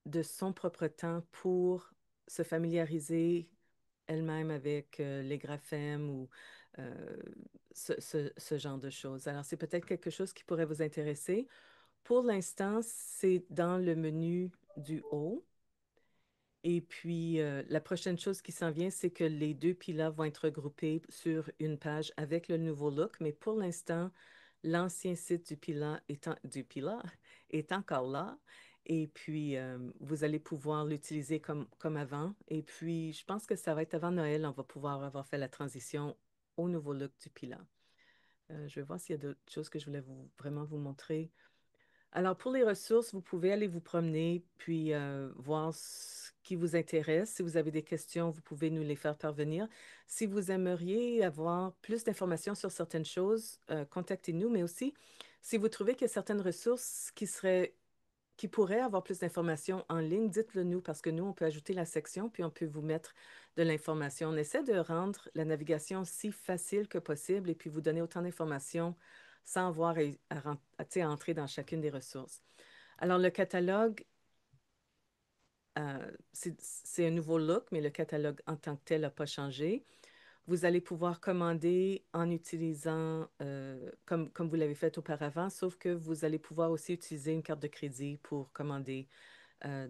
de son propre temps pour se familiariser elle-même avec les graphèmes ou euh, ce genre de choses. Alors, c'est peut-être quelque chose qui pourrait vous intéresser. Pour l'instant, c'est dans le menu du haut. Et puis, la prochaine chose qui s'en vient, c'est que les deux pilas vont être regroupés sur une page avec le nouveau look. Mais pour l'instant, l'ancien site du Pila est encore là. Et puis, vous allez pouvoir l'utiliser comme avant. Et puis, je pense que ça va être avant Noël, on va pouvoir avoir fait la transition au nouveau look du Pila. Je vais voir s'il y a d'autres choses que je voulais vraiment vous montrer. Alors, pour les ressources, vous pouvez aller vous promener, puis voir ce qui vous intéresse. Si vous avez des questions, vous pouvez nous les faire parvenir. Si vous aimeriez avoir plus d'informations sur certaines choses, contactez-nous, mais aussi, si vous trouvez qu'il y a certaines ressources qui pourraient avoir plus d'informations en ligne, dites-le nous, parce que nous, on peut ajouter la section, puis on peut vous mettre de l'information. On essaie de rendre la navigation si facile que possible et puis vous donner autant d'informations sans avoir à entrer dans chacune des ressources. Alors, le catalogue, c'est un nouveau look, mais le catalogue en tant que tel n'a pas changé. Vous allez pouvoir commander en utilisant, comme vous l'avez fait auparavant, sauf que vous allez pouvoir aussi utiliser une carte de crédit pour commander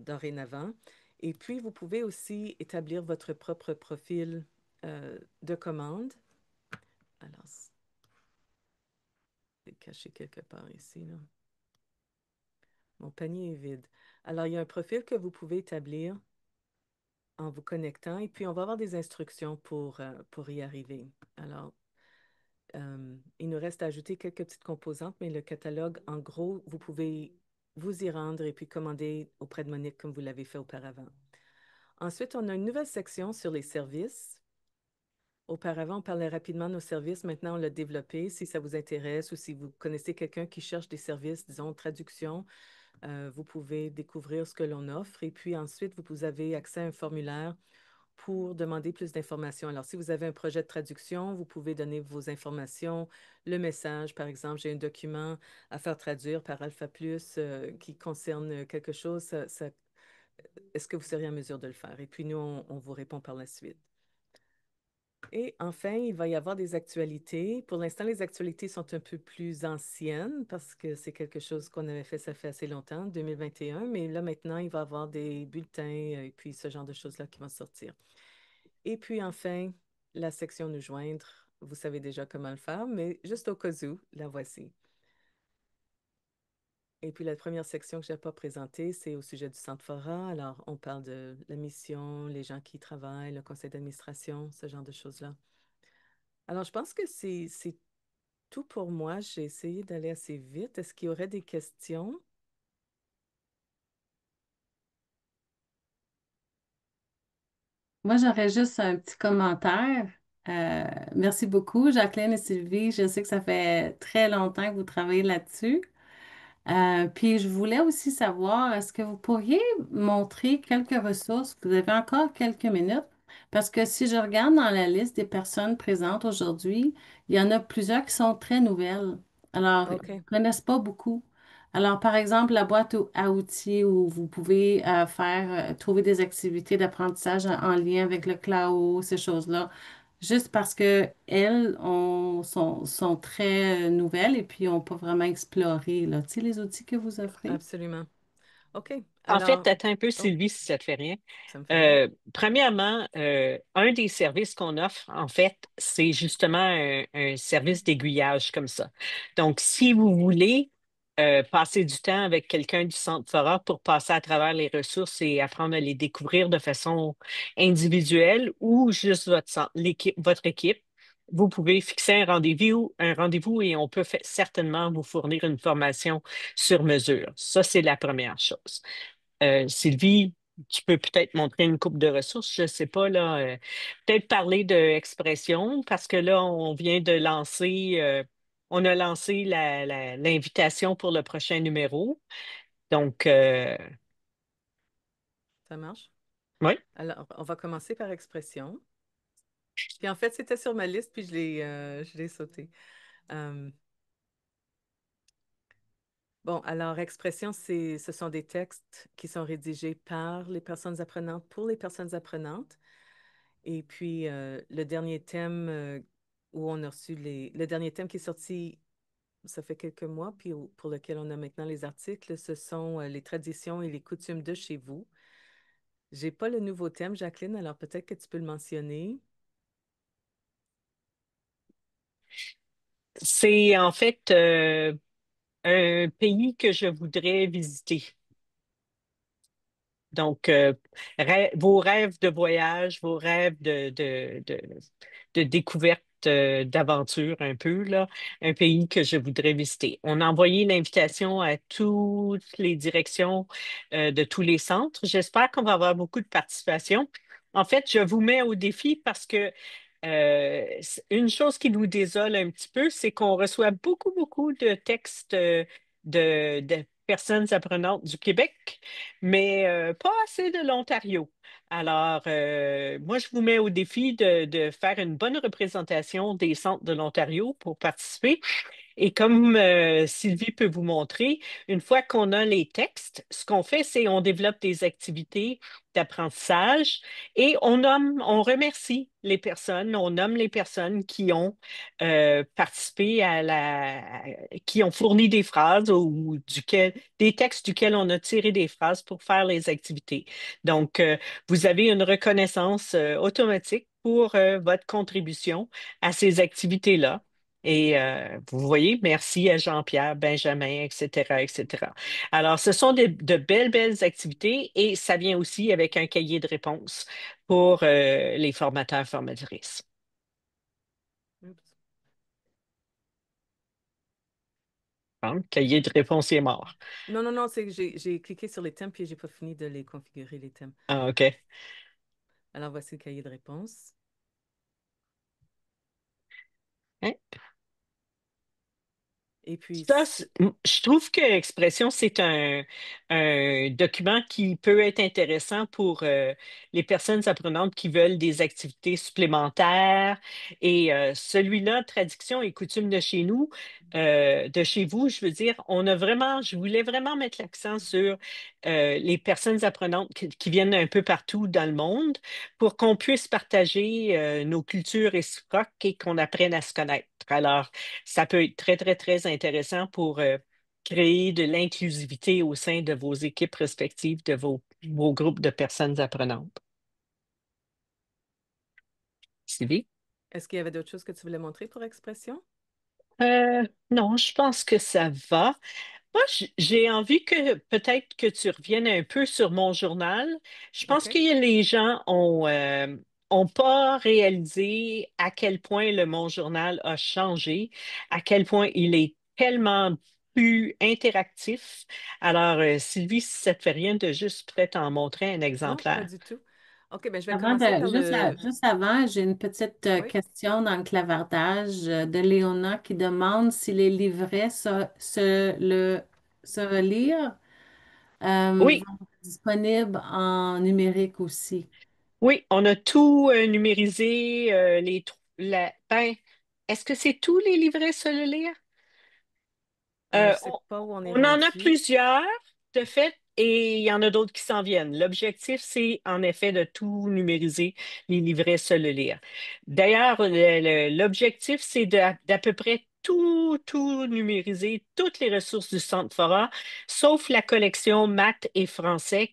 dorénavant. Et puis, vous pouvez aussi établir votre propre profil de commande. Alors, c'est caché quelque part ici, là. Mon panier est vide. Alors, il y a un profil que vous pouvez établir en vous connectant et puis on va avoir des instructions pour y arriver. Alors, il nous reste à ajouter quelques petites composantes, mais le catalogue, en gros, vous pouvez vous y rendre et puis commander auprès de Monique comme vous l'avez fait auparavant. Ensuite, on a une nouvelle section sur les services. Auparavant, on parlait rapidement de nos services. Maintenant, on l'a développé. Si ça vous intéresse ou si vous connaissez quelqu'un qui cherche des services, disons, traduction, vous pouvez découvrir ce que l'on offre. Et puis ensuite, vous avez accès à un formulaire pour demander plus d'informations. Alors, si vous avez un projet de traduction, vous pouvez donner vos informations, le message. Par exemple, j'ai un document à faire traduire par Alpha Plus qui concerne quelque chose. Est-ce que vous seriez en mesure de le faire? Et puis, nous, on vous répond par la suite. Et enfin, il va y avoir des actualités. Pour l'instant, les actualités sont un peu plus anciennes parce que c'est quelque chose qu'on avait fait, ça fait assez longtemps, 2021. Mais là, maintenant, il va y avoir des bulletins et puis ce genre de choses-là qui vont sortir. Et puis enfin, la section Nous joindre. Vous savez déjà comment le faire, mais juste au cas où, la voici. Et puis la première section que je n'ai pas présentée, c'est au sujet du Centre Fora. Alors, on parle de la mission, les gens qui y travaillent, le conseil d'administration, ce genre de choses-là. Alors, je pense que c'est tout pour moi. J'ai essayé d'aller assez vite. Est-ce qu'il y aurait des questions?
Moi, j'aurais juste un petit commentaire. Merci beaucoup, Jacqueline et Sylvie. Je sais que ça fait très longtemps que vous travaillez là-dessus. Puis je voulais aussi savoir, est-ce que vous pourriez montrer quelques ressources? Vous avez encore quelques minutes? Parce que si je regarde dans la liste des personnes présentes aujourd'hui, il y en a plusieurs qui sont très nouvelles. Alors, ils ne
OK,
connaissent pas beaucoup. Alors, par exemple, la boîte à outils où vous pouvez trouver des activités d'apprentissage en lien avec le cloud, ces choses-là juste parce que sont très nouvelles et puis n'ont pas vraiment exploré là, tu sais, les outils que vous offrez.
absolument. OK.
En fait,
Alors,
attends un peu,
oh,
Sylvie, si ça te fait rien.
ça me fait rien.
Premièrement, un des services qu'on offre, en fait, c'est justement un service d'aiguillage comme ça. Donc, si vous voulez passer du temps avec quelqu'un du Centre Fora pour passer à travers les ressources et apprendre à les découvrir de façon individuelle ou juste votre équipe, vous pouvez fixer un rendez-vous et on peut certainement vous fournir une formation sur mesure. Ça, c'est la première chose. Sylvie, tu peux peut-être montrer une coupe de ressources, je ne sais pas, là. Peut-être parler de expression, parce que là, on vient de lancer, on a lancé l'invitation pour le prochain numéro. Donc,
Ça marche?
oui.
Alors, on va commencer par expression. Puis en fait, c'était sur ma liste, puis je l'ai sauté. Euh, bon, alors, expression, ce sont des textes qui sont rédigés par les personnes apprenantes pour les personnes apprenantes. Et puis, le dernier thème où on a reçu le dernier thème qui est sorti, ça fait quelques mois, puis pour lequel on a maintenant les articles, ce sont les traditions et les coutumes de chez vous. J'ai pas le nouveau thème, Jacqueline, alors peut-être que tu peux le mentionner.
C'est en fait un pays que je voudrais visiter. Donc, vos rêves de voyage, vos rêves de découverte, d'aventure un peu, là, un pays que je voudrais visiter. On a envoyé l'invitation à toutes les directions de tous les centres. J'espère qu'on va avoir beaucoup de participation. En fait, je vous mets au défi parce que une chose qui nous désole un petit peu, c'est qu'on reçoit beaucoup, beaucoup de textes de personnes apprenantes du Québec, mais pas assez de l'Ontario. Alors, moi, je vous mets au défi de faire une bonne représentation des centres de l'Ontario pour participer. Et comme Sylvie peut vous montrer, une fois qu'on a les textes, ce qu'on fait, c'est on développe des activités d'apprentissage et on remercie les personnes, on nomme les personnes qui ont participé qui ont fourni des phrases ou des textes duquel on a tiré des phrases pour faire les activités. Donc, vous avez une reconnaissance automatique pour votre contribution à ces activités-là. Et vous voyez, merci à Jean-Pierre, Benjamin, etc., etc. Alors, ce sont de belles, belles activités et ça vient aussi avec un cahier de réponses pour les formateurs, formatrices.
Oups.
Hein, le cahier de réponses est mort.
Non, non, non, c'est que j'ai cliqué sur les thèmes, puis j'ai pas fini de les configurer, les thèmes.
Ah, OK.
Alors, voici le cahier de réponse.
Hein?
Et puis,
Ça, je trouve que Expression, c'est un document qui peut être intéressant pour les personnes apprenantes qui veulent des activités supplémentaires. Et celui-là, Traduction et coutumes de chez nous, de chez vous, je veux dire, je voulais vraiment mettre l'accent sur les personnes apprenantes qui viennent un peu partout dans le monde pour qu'on puisse partager nos cultures réciproques et qu'on apprenne à se connaître. Alors, ça peut être très, très, très intéressant pour créer de l'inclusivité au sein de vos équipes respectives, de vos groupes de personnes apprenantes. Sylvie?
est-ce qu'il y avait d'autres choses que tu voulais montrer pour expression?
Non, je pense que ça va. Moi, j'ai envie que peut-être que tu reviennes un peu sur mon journal. Je pense
OK.
que les gens ont pas réalisé à quel point le Mon Journal a changé, à quel point il est tellement plus interactif. Alors, Sylvie, si ça te fait rien de juste peut-être en montrer un
Non, pas
exemplaire.
du tout. OK, ben je vais
Avant
commencer par
juste avant, j'ai une petite
Oui,
question dans le clavardage de Léona qui demande si les livrets se relire vont
Oui,
être disponibles en numérique aussi.
oui, on a tout numérisé. Ben, est-ce que c'est tous les livrets lire?
je
Euh,
sais
on,
pas où on est
on en a
rendu.
plusieurs, de fait, et il y en a d'autres qui s'en viennent. L'objectif, c'est en effet de tout numériser, les livrets lire. D'ailleurs, l'objectif, c'est d'à peu près tout numérisé, toutes les ressources du Centre Fora, sauf la collection maths et français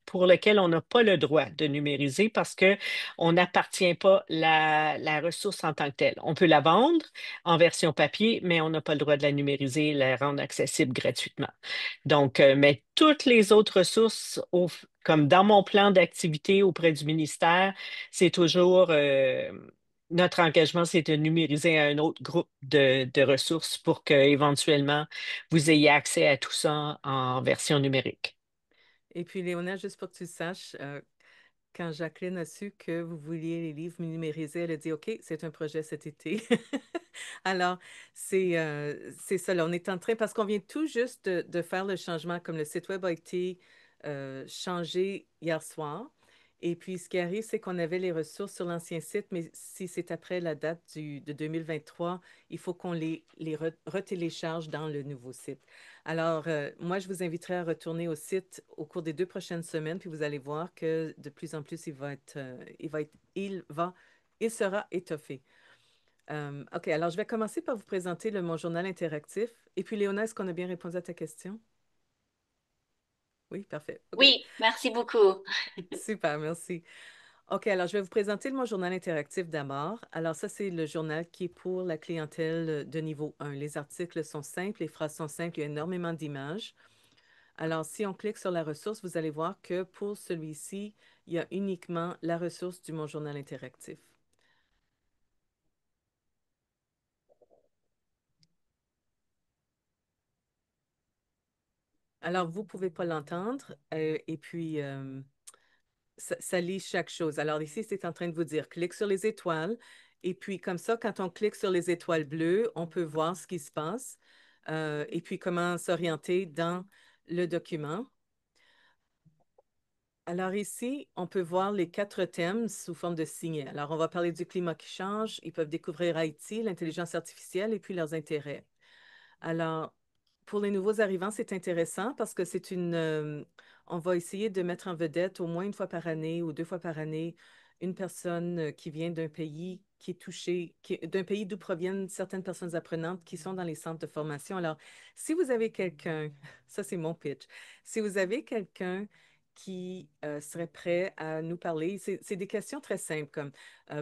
pour lequel on n'a pas le droit de numériser parce que on n'appartient pas la ressource en tant que telle. On peut la vendre en version papier, mais on n'a pas le droit de la numériser et la rendre accessible gratuitement. Donc, mais toutes les autres ressources, comme dans mon plan d'activité auprès du ministère, c'est toujours notre engagement, c'est de numériser un autre groupe de ressources pour que éventuellement vous ayez accès à tout ça en version numérique.
Et puis, Léona, juste pour que tu saches, quand Jacqueline a su que vous vouliez les livres numérisés, elle a dit, OK, c'est un projet cet été. Alors, c'est ça, là, on est en train, parce qu'on vient tout juste de faire le changement, comme le site web a été changé hier soir. Et puis, ce qui arrive, c'est qu'on avait les ressources sur l'ancien site, mais si c'est après la date de 2023, il faut qu'on les retélécharge dans le nouveau site. Alors, moi, je vous inviterai à retourner au site au cours des 2 prochaines semaines, puis vous allez voir que de plus en plus, il sera étoffé. OK, alors je vais commencer par vous présenter Mon journal interactif. Et puis, Léona, est-ce qu'on a bien répondu à ta question? Oui, parfait. OK,
Oui, merci beaucoup.
super, merci. OK, alors je vais vous présenter Mon journal interactif d'abord. Alors, ça, c'est le journal qui est pour la clientèle de niveau 1. Les articles sont simples, les phrases sont simples, il y a énormément d'images. Alors, si on clique sur la ressource, vous allez voir que pour celui-ci, il y a uniquement la ressource du Mon journal interactif. Alors, vous ne pouvez pas l'entendre et puis ça lit chaque chose. Alors, ici, c'est en train de vous dire, clique sur les étoiles et puis comme ça, quand on clique sur les étoiles bleues, on peut voir ce qui se passe et puis comment s'orienter dans le document. Alors ici, on peut voir les 4 thèmes sous forme de signets. Alors, on va parler du climat qui change. Ils peuvent découvrir Haïti, l'intelligence artificielle et puis leurs intérêts. Alors, pour les nouveaux arrivants, c'est intéressant parce que on va essayer de mettre en vedette au moins une fois par année ou 2 fois par année une personne qui vient d'un pays qui est touché, d'un pays d'où proviennent certaines personnes apprenantes qui sont dans les centres de formation. Alors, si vous avez quelqu'un, ça c'est mon pitch, si vous avez quelqu'un qui serait prêt à nous parler, c'est des questions très simples comme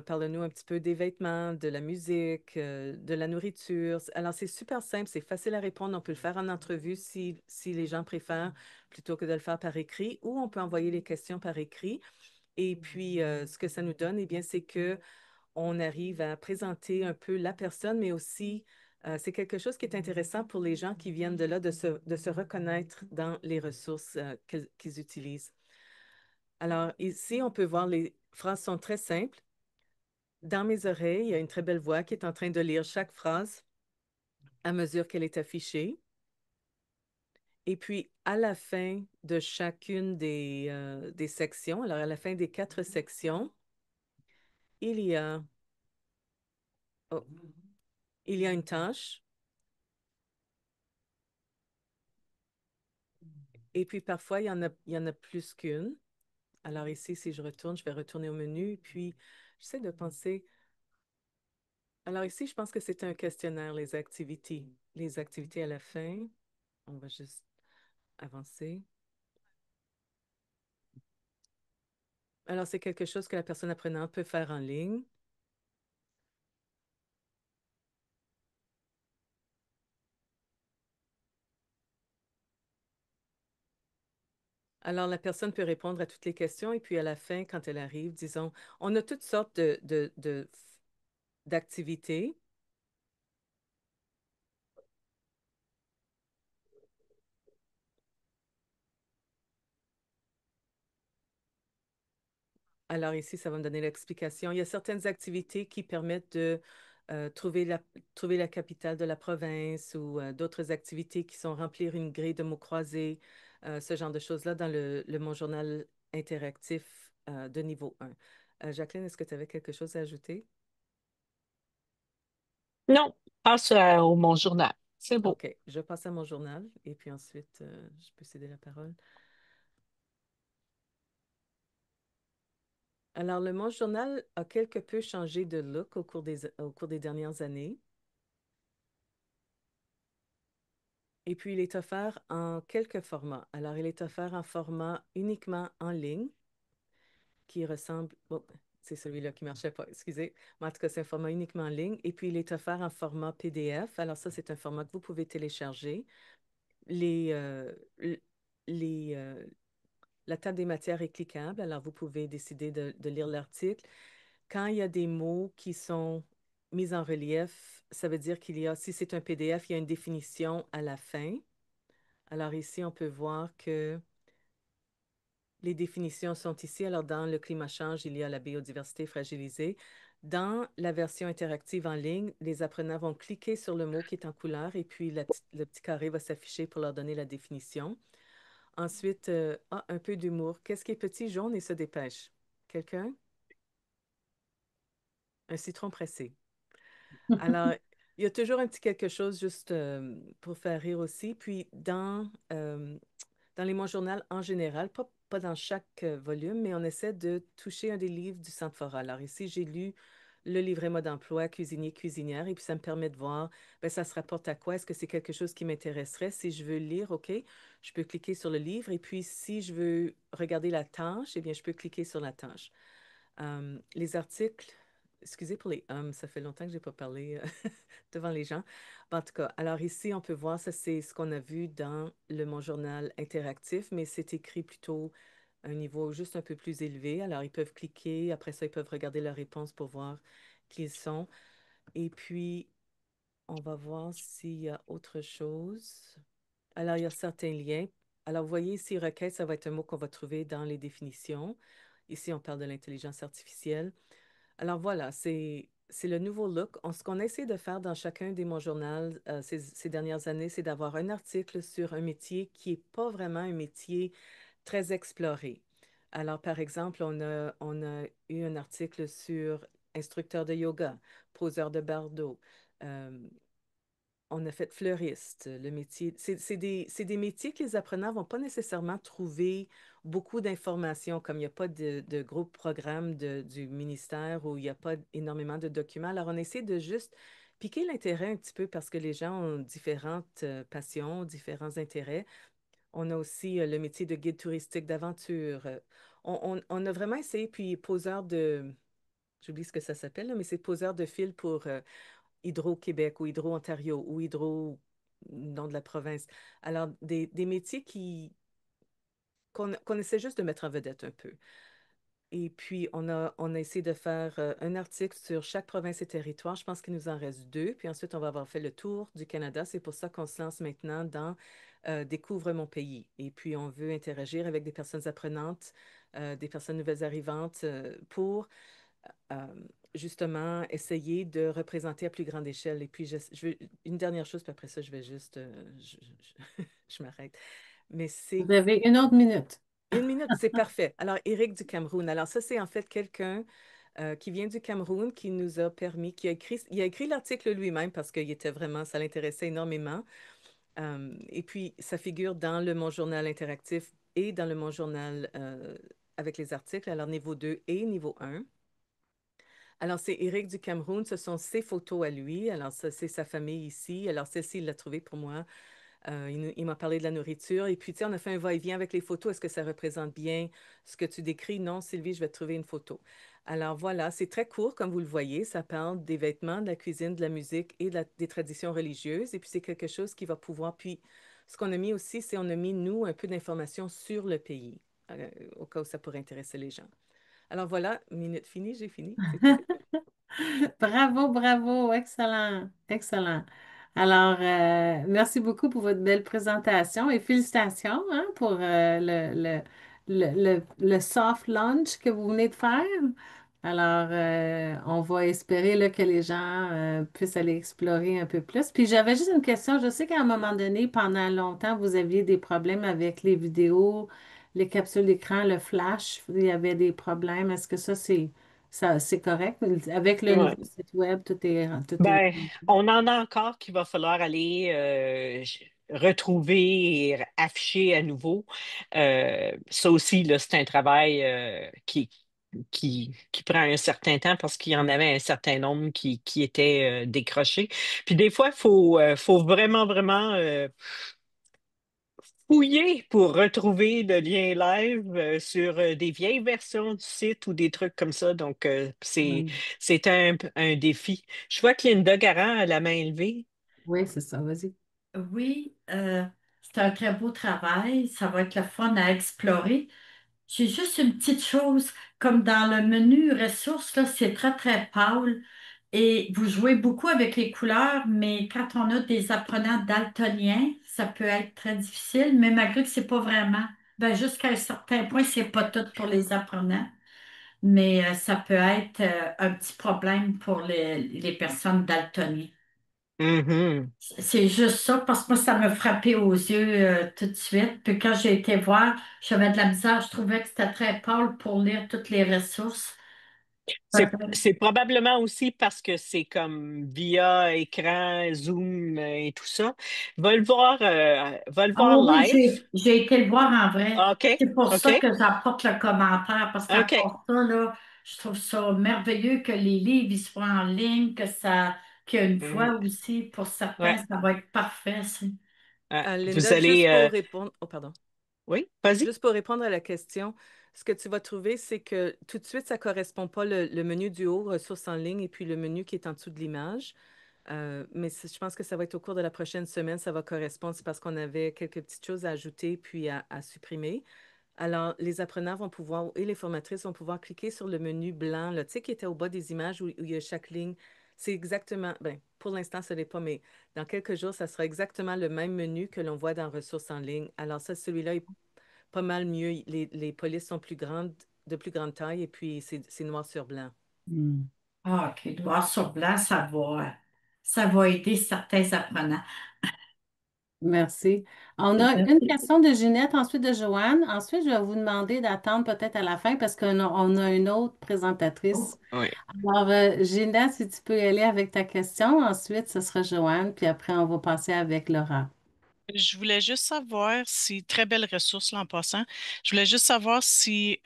parle-nous un petit peu des vêtements, de la musique, de la nourriture. Alors, c'est super simple, c'est facile à répondre. On peut le faire en entrevue si les gens préfèrent plutôt que de le faire par écrit, ou on peut envoyer les questions par écrit. Et puis, ce que ça nous donne, eh bien, c'est que on arrive à présenter un peu la personne, mais aussi, c'est quelque chose qui est intéressant pour les gens qui viennent de là, de se reconnaître dans les ressources qu'ils utilisent. Alors, ici, on peut voir les phrases sont très simples. Dans mes oreilles, il y a une très belle voix qui est en train de lire chaque phrase à mesure qu'elle est affichée. Et puis, à la fin de chacune des sections, alors à la fin des 4 sections, il y a, oh, il y a une tâche. Et puis, parfois, il y en a plus qu'une. Alors ici, si je retourne, je vais retourner au menu. Puis, j'essaie de penser. Alors ici, je pense que c'est un questionnaire, les activités. Les activités à la fin. On va juste avancer. Alors, c'est quelque chose que la personne apprenante peut faire en ligne. Alors, la personne peut répondre à toutes les questions et puis à la fin, quand elle arrive, disons, on a toutes sortes d'activités. Alors ici, ça va me donner l'explication. Il y a certaines activités qui permettent de trouver la capitale de la province ou d'autres activités qui sont remplir une grille de mots croisés, ce genre de choses-là dans Mon journal interactif de niveau 1. Jacqueline, est-ce que tu avais quelque chose à ajouter?
Non, passe au Mon journal. C'est beau.
OK, je passe à mon journal et puis ensuite, je peux céder la parole. Alors, Mon journal a quelque peu changé de look au cours des dernières années. Et puis, il est offert en quelques formats. Alors, il est offert en format uniquement en ligne, qui ressemble... Oh, c'est celui-là qui ne marchait pas, excusez. Mais en tout cas, c'est un format uniquement en ligne. Et puis, il est offert en format PDF. Alors, ça, c'est un format que vous pouvez télécharger. Les, les, la table des matières est cliquable. Alors, vous pouvez décider de lire l'article. Quand il y a des mots qui sont mis en relief, ça veut dire qu'il y a, si c'est un PDF, il y a une définition à la fin. Alors ici, on peut voir que les définitions sont ici. Alors, dans le climat change, il y a la biodiversité fragilisée. Dans la version interactive en ligne, les apprenants vont cliquer sur le mot qui est en couleur et puis le petit carré va s'afficher pour leur donner la définition. Ensuite, un peu d'humour. Qu'est-ce qui est petit, jaune et se dépêche? Quelqu'un? Un citron pressé. Alors, il y a toujours un petit quelque chose juste pour faire rire aussi. Puis, dans les mots journal en général, pas dans chaque volume, mais on essaie de toucher un des livres du Centre Fora. Alors ici, j'ai lu le livret mode emploi, cuisinier, cuisinière, et puis ça me permet de voir, ben, ça se rapporte à quoi? Est-ce que c'est quelque chose qui m'intéresserait? Si je veux lire, OK, je peux cliquer sur le livre, et puis si je veux regarder la tâche, eh bien, je peux cliquer sur la tâche. Les articles, excusez pour les ça fait longtemps que je n'ai pas parlé devant les gens. En tout cas, alors ici, on peut voir, ça c'est ce qu'on a vu dans le Mon Journal interactif, mais c'est écrit plutôt à un niveau juste un peu plus élevé. Alors, ils peuvent cliquer, après ça, ils peuvent regarder leurs réponses pour voir qui ils sont. Et puis, on va voir s'il y a autre chose. Alors, il y a certains liens. Alors, vous voyez ici, requête, ça va être un mot qu'on va trouver dans les définitions. Ici, on parle de l'intelligence artificielle. Alors voilà, c'est le nouveau look. Ce qu'on a essayé de faire dans chacun des Mon Journal ces dernières années, c'est d'avoir un article sur un métier qui n'est pas vraiment un métier très exploré. Alors, par exemple, on a eu un article sur instructeur de yoga, poseur de bardeau, euh, on a fait fleuriste, le métier. C'est des métiers que les apprenants ne vont pas nécessairement trouver beaucoup d'informations, comme il n'y a pas de gros programme du ministère où il n'y a pas énormément de documents. Alors, on essaie de juste piquer l'intérêt un petit peu parce que les gens ont différentes passions, différents intérêts. On a aussi le métier de guide touristique d'aventure. On a vraiment essayé, puis poseur de, j'oublie ce que ça s'appelle, là, mais c'est poseur de fil pour Hydro-Québec ou Hydro-Ontario ou Hydro, nom de la province. Alors, des métiers qu'on essaie juste de mettre en vedette un peu. Et puis, on a essayé de faire un article sur chaque province et territoire. Je pense qu'il nous en reste deux. Puis ensuite, on va avoir fait le tour du Canada. C'est pour ça qu'on se lance maintenant dans Découvre mon pays. Et puis, on veut interagir avec des personnes apprenantes, des personnes nouvelles arrivantes pour euh, justement essayer de représenter à plus grande échelle. Et puis, je veux une dernière chose, puis après ça, je vais juste, je m'arrête. Mais c'est
Vous avez une autre minute.
une minute, c'est parfait. Alors, Éric du Cameroun. Alors, ça, c'est en fait quelqu'un qui vient du Cameroun, qui nous a permis, il a écrit l'article lui-même parce qu'il était vraiment, ça l'intéressait énormément. Et puis, ça figure dans le Mon Journal interactif et dans le Mon Journal avec les articles, alors niveau 2 et niveau 1. Alors, c'est Éric du Cameroun, ce sont ses photos à lui. Alors, ça, c'est sa famille ici. Alors, celle-ci, il l'a trouvée pour moi. Il m'a parlé de la nourriture. Et puis, tu sais, on a fait un va-et-vient avec les photos. Est-ce que ça représente bien ce que tu décris? Non, Sylvie, je vais te trouver une photo. Alors, voilà, c'est très court, comme vous le voyez. Ça parle des vêtements, de la cuisine, de la musique et des traditions religieuses. Et puis, c'est quelque chose qui va pouvoir. Puis, ce qu'on a mis aussi, c'est on a mis, nous, un peu d'informations sur le pays, au cas où ça pourrait intéresser les gens. Alors, voilà, minute finie, j'ai fini. C'est tout.
Bravo, bravo, excellent, excellent. Alors, merci beaucoup pour votre belle présentation et félicitations hein, pour le soft launch que vous venez de faire. Alors, on va espérer là, que les gens puissent aller explorer un peu plus. Puis j'avais juste une question. Je sais qu'à un moment donné, pendant longtemps, vous aviez des problèmes avec les vidéos, les capsules d'écran, le flash. Il y avait des problèmes. Est-ce que c'est correct? Avec le
Ouais.
nouveau site web, tout est...
Ben, on en a encore qu'il va falloir aller retrouver et afficher à nouveau. Ça aussi, là, c'est un travail qui prend un certain temps parce qu'il y en avait un certain nombre qui étaient décrochés. Puis des fois, il faut vraiment, vraiment fouiller pour retrouver le lien live sur des vieilles versions du site ou des trucs comme ça. Donc,
Oui,
c'est un défi. Je vois que Linda Garand a la main élevée.
oui, c'est ça, vas-y.
Oui, c'est un très beau travail. Ça va être le fun à explorer. J'ai juste une petite chose, comme dans le menu ressources, là, c'est très, très pâle. Et vous jouez beaucoup avec les couleurs, mais quand on a des apprenants daltoniens, ça peut être très difficile, mais malgré que c'est pas vraiment. Ben, jusqu'à un certain point, c'est pas tout pour les apprenants, mais ça peut être un petit problème pour les personnes daltoniennes.
Mhm.
C'est juste ça, parce que moi, ça m'a frappé aux yeux tout de suite. Puis quand j'ai été voir, j'avais de la misère. Je trouvais que c'était très pâle pour lire toutes les ressources. Peut-être.
C'est probablement aussi parce que c'est comme via écran, Zoom et tout ça. Va le
Ah
voir
oui, oui,
live.
j'ai été le voir en vrai.
OK,
C'est pour
OK,
ça que j'apporte le commentaire, parce qu'à
OK.
part ça, là, je trouve ça merveilleux que les livres ils soient en ligne, qu'il y a une
Mhm.
voix aussi. Pour certains,
Ouais.
ça va être parfait, ça.
Vous
Linda,
allez...
juste pour répondre, oh, pardon.
Oui, vas-y.
Juste pour répondre à la question, ce que tu vas trouver, c'est que tout de suite, ça ne correspond pas le menu du haut, ressources en ligne, et puis le menu qui est en dessous de l'image. Mais je pense que ça va être au cours de la prochaine semaine, ça va correspondre. C'est parce qu'on avait quelques petites choses à ajouter puis à supprimer. Alors, les apprenants vont pouvoir, et les formatrices vont pouvoir cliquer sur le menu blanc, là, tu sais, qui était au bas des images où il y a chaque ligne. C'est exactement, ben, pour l'instant, ce n'est pas, mais dans quelques jours, ça sera exactement le même menu que l'on voit dans ressources en ligne. Alors ça, celui-là est pas mal mieux. Les polices sont plus grandes, de plus grande taille, et puis c'est noir sur blanc.
Hmm.
Ah, OK, noir sur blanc, ça va aider certains apprenants.
Merci. On a une question de Ginette, ensuite de Joanne. Ensuite, je vais vous demander d'attendre peut-être à la fin parce qu'on a une autre présentatrice.
Oui.
Alors, Ginette, si tu peux y aller avec ta question. Ensuite, ce sera Joanne, puis après, on va passer avec Laura.
Je voulais juste savoir si, très belle ressource là en passant, je voulais juste savoir si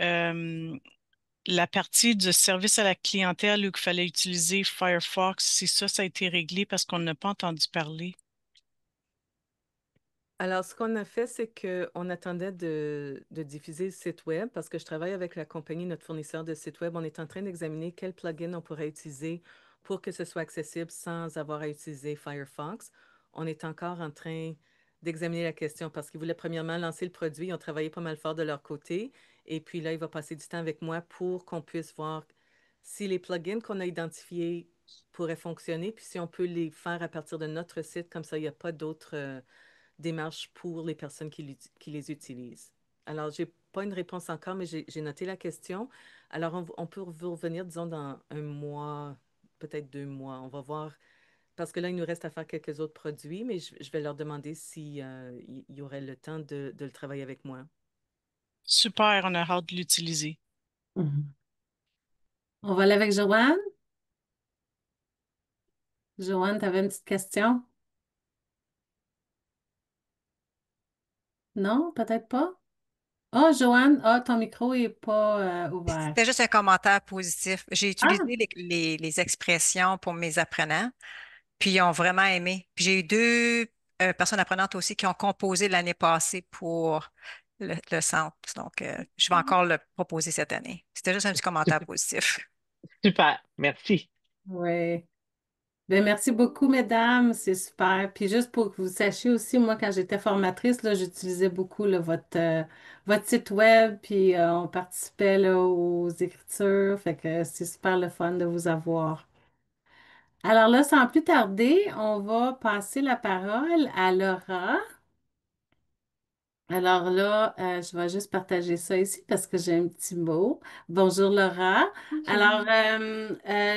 la partie du service à la clientèle où il fallait utiliser Firefox, si ça a été réglé parce qu'on n'a pas entendu parler.
Alors, ce qu'on a fait, c'est qu'on attendait de diffuser le site web parce que je travaille avec la compagnie, notre fournisseur de site web. On est en train d'examiner quel plugin on pourrait utiliser pour que ce soit accessible sans avoir à utiliser Firefox. On est encore en train d'examiner la question parce qu'ils voulaient premièrement lancer le produit. Ils ont travaillé pas mal fort de leur côté. Et puis là, il va passer du temps avec moi pour qu'on puisse voir si les plugins qu'on a identifiés pourraient fonctionner, puis si on peut les faire à partir de notre site, comme ça, il n'y a pas d'autres démarche pour les personnes qui les utilisent. Alors, je n'ai pas une réponse encore, mais j'ai noté la question. Alors, on peut vous revenir, disons, dans un mois, peut-être 2 mois. On va voir, parce que là, il nous reste à faire quelques autres produits, mais je vais leur demander si, il y aurait le temps de le travailler avec moi.
Super, on a hâte de l'utiliser.
Mhm. On va aller avec Joanne. Joanne, tu avais une petite question? Non, peut-être pas. Ah, Joanne, ton micro n'est pas ouvert.
C'était juste un commentaire positif. J'ai utilisé
Ah,
les expressions pour mes apprenants, puis ils ont vraiment aimé. Puis j'ai eu deux personnes apprenantes aussi qui ont composé l'année passée pour le centre. Donc, je vais encore le proposer cette année. C'était juste un petit commentaire positif.
Super, merci.
oui. Ben, merci beaucoup, mesdames. C'est super. Puis juste pour que vous sachiez aussi, moi, quand j'étais formatrice, là, j'utilisais beaucoup là, votre site web, puis on participait là, aux écritures. Fait que c'est super le fun de vous avoir. Alors là, sans plus tarder, on va passer la parole à Laura. Alors là, je vais juste partager ça ici parce que j'ai un petit mot. Bonjour Laura. Alors,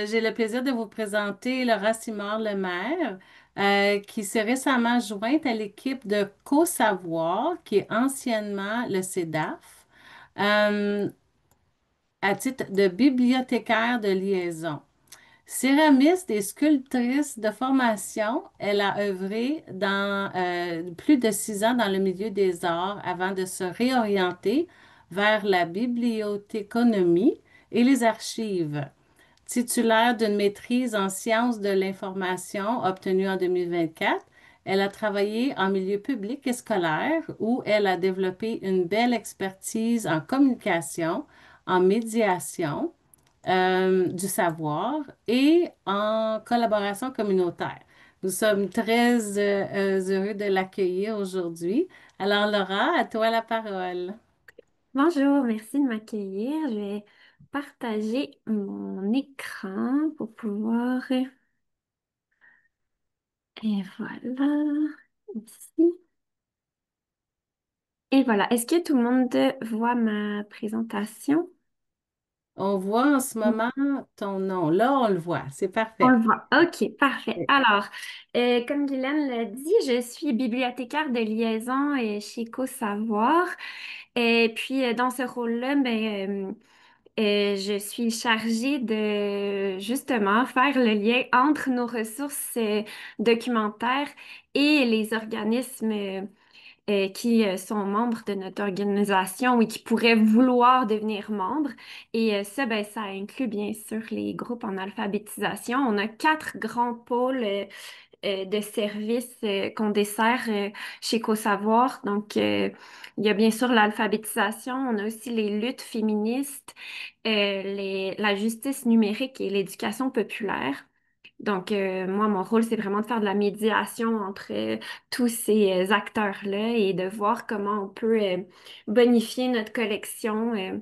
j'ai le plaisir de vous présenter Laura Simard-Lemaire, qui s'est récemment jointe à l'équipe de Co-Savoir, qui est anciennement le CEDAF, euh, à titre de bibliothécaire de liaison. Céramiste et sculptrice de formation, elle a œuvré dans plus de 6 ans dans le milieu des arts avant de se réorienter vers la bibliothéconomie et les archives. Titulaire d'une maîtrise en sciences de l'information obtenue en 2024, Elle a travaillé en milieu public et scolaire où elle a développé une belle expertise en communication, en médiation, du savoir et en collaboration communautaire. Nous sommes très heureux de l'accueillir aujourd'hui. Alors, Laura, à toi la parole.
Bonjour, merci de m'accueillir. Je vais partager mon écran pour pouvoir... Et voilà, ici. Et voilà, est-ce que tout le monde voit ma présentation?
On voit en ce moment ton nom. Là, on le voit. C'est
On
parfait.
le voit. OK, parfait.
Oui.
Alors, comme Guylaine l'a dit, je suis bibliothécaire de liaison chez EcoSavoir. Et puis, dans ce rôle-là, ben, je suis chargée de justement faire le lien entre nos ressources documentaires et les organismes qui sont membres de notre organisation ou qui pourraient vouloir devenir membres. Et ça, ben, ça inclut bien sûr les groupes en alphabétisation. On a quatre grands pôles de services qu'on dessert chez EcoSavoir. Donc, il y a bien sûr l'alphabétisation, on a aussi les luttes féministes, la justice numérique et l'éducation populaire. Donc, moi, mon rôle, c'est vraiment de faire de la médiation entre tous ces acteurs-là et de voir comment on peut bonifier notre collection,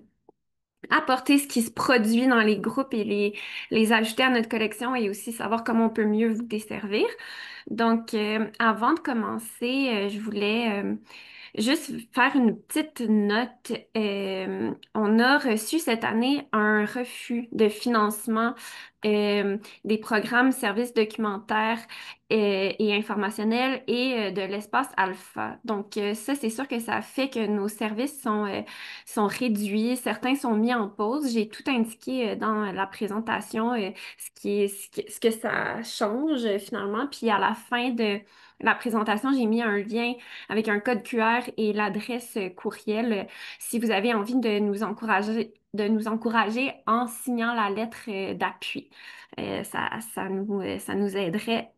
apporter ce qui se produit dans les groupes et les ajouter à notre collection et aussi savoir comment on peut mieux vous desservir. Donc, avant de commencer, je voulais juste faire une petite note. On a reçu cette année un refus de financement des programmes services documentaires et informationnels et de l'espace alpha. Donc, ça, c'est sûr que ça fait que nos services sont réduits. Certains sont mis en pause. J'ai tout indiqué dans la présentation, ce que ça change finalement. Puis à la fin de la présentation, j'ai mis un lien avec un code QR et l'adresse courriel si vous avez envie de nous encourager en signant la lettre d'appui. Ça nous aiderait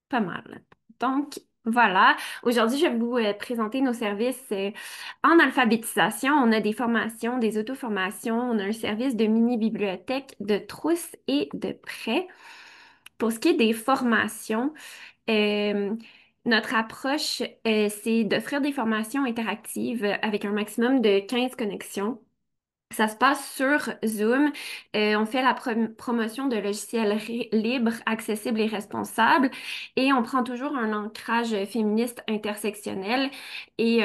pas mal. Donc, voilà. Aujourd'hui, je vais vous présenter nos services en alphabétisation. On a des formations, des auto-formations. On a un service de mini-bibliothèque, de trousses et de prêts. Pour ce qui est des formations, euh, notre approche, c'est d'offrir des formations interactives avec un maximum de 15 connexions. Ça se passe sur Zoom. On fait la promotion de logiciels libres, accessibles et responsables. Et on prend toujours un ancrage féministe intersectionnel. Et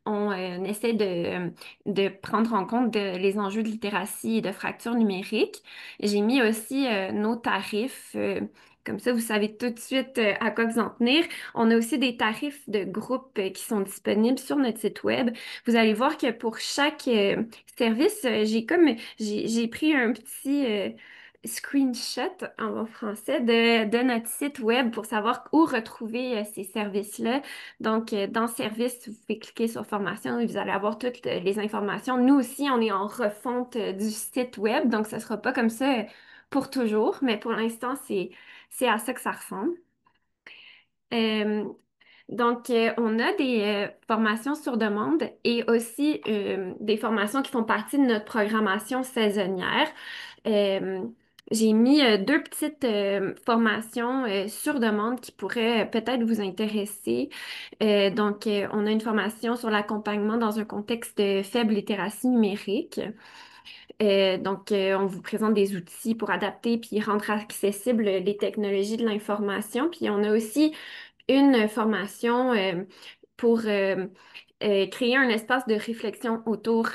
on essaie de prendre en compte les enjeux de littératie et de fracture numérique. J'ai mis aussi nos tarifs. Comme ça, vous savez tout de suite à quoi vous en tenir. On a aussi des tarifs de groupe qui sont disponibles sur notre site web. Vous allez voir que pour chaque service, j'ai pris un petit screenshot en français de notre site web pour savoir où retrouver ces services-là. Donc, dans Service, vous pouvez cliquer sur Formation et vous allez avoir toutes les informations. Nous aussi, on est en refonte du site web, donc ça ne sera pas comme ça pour toujours, mais pour l'instant, c'est à ça que ça ressemble. Euh, donc, on a des formations sur demande et aussi des formations qui font partie de notre programmation saisonnière. Euh, j'ai mis deux petites formations sur demande qui pourraient peut-être vous intéresser. Donc, on a une formation sur l'accompagnement dans un contexte de faible littératie numérique. Donc, on vous présente des outils pour adapter puis rendre accessibles les technologies de l'information. Puis, on a aussi une formation pour créer un espace de réflexion autour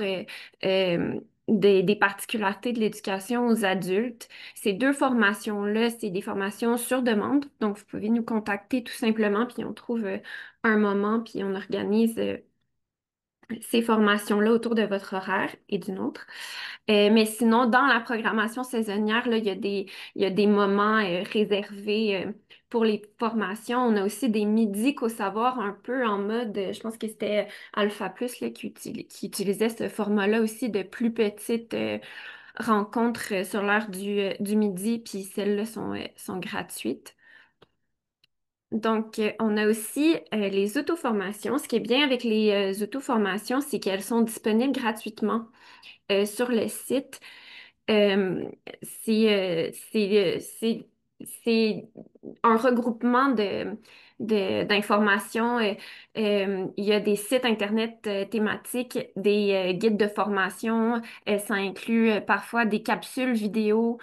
des particularités de l'éducation aux adultes. Ces deux formations-là, c'est des formations sur demande. Donc, vous pouvez nous contacter tout simplement, puis on trouve un moment, puis on organise ces formations-là autour de votre horaire et du nôtre. Mais sinon, dans la programmation saisonnière, là, il y a des moments réservés pour les formations. On a aussi des midis qu'au savoir un peu en mode, je pense que c'était Alpha Plus là, qui utilisait ce format-là aussi de plus petites rencontres sur l'heure du midi, puis celles-là sont gratuites. Donc, on a aussi les auto-formations. Ce qui est bien avec les auto-formations, c'est qu'elles sont disponibles gratuitement sur le site. Euh, c'est un regroupement d'informations. Il y a des sites Internet thématiques, des guides de formation. Ça inclut parfois des capsules vidéo.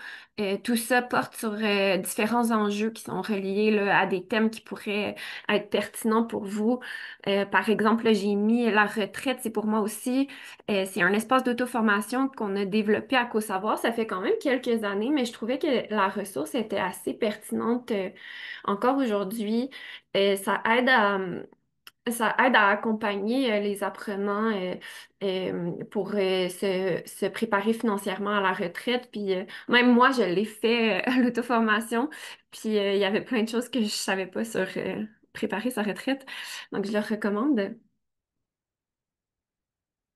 Tout ça porte sur différents enjeux qui sont reliés là, à des thèmes qui pourraient être pertinents pour vous. Par exemple, là, j'ai mis la retraite, c'est pour moi aussi. C'est un espace d'auto-formation qu'on a développé à CoSavoir. Ça fait quand même quelques années, mais je trouvais que la ressource était assez pertinente encore aujourd'hui. Ça aide à accompagner les apprenants pour se préparer financièrement à la retraite. Puis même moi, je l'ai fait à l'auto-formation. Puis il y avait plein de choses que je savais pas sur préparer sa retraite. Donc, je le recommande.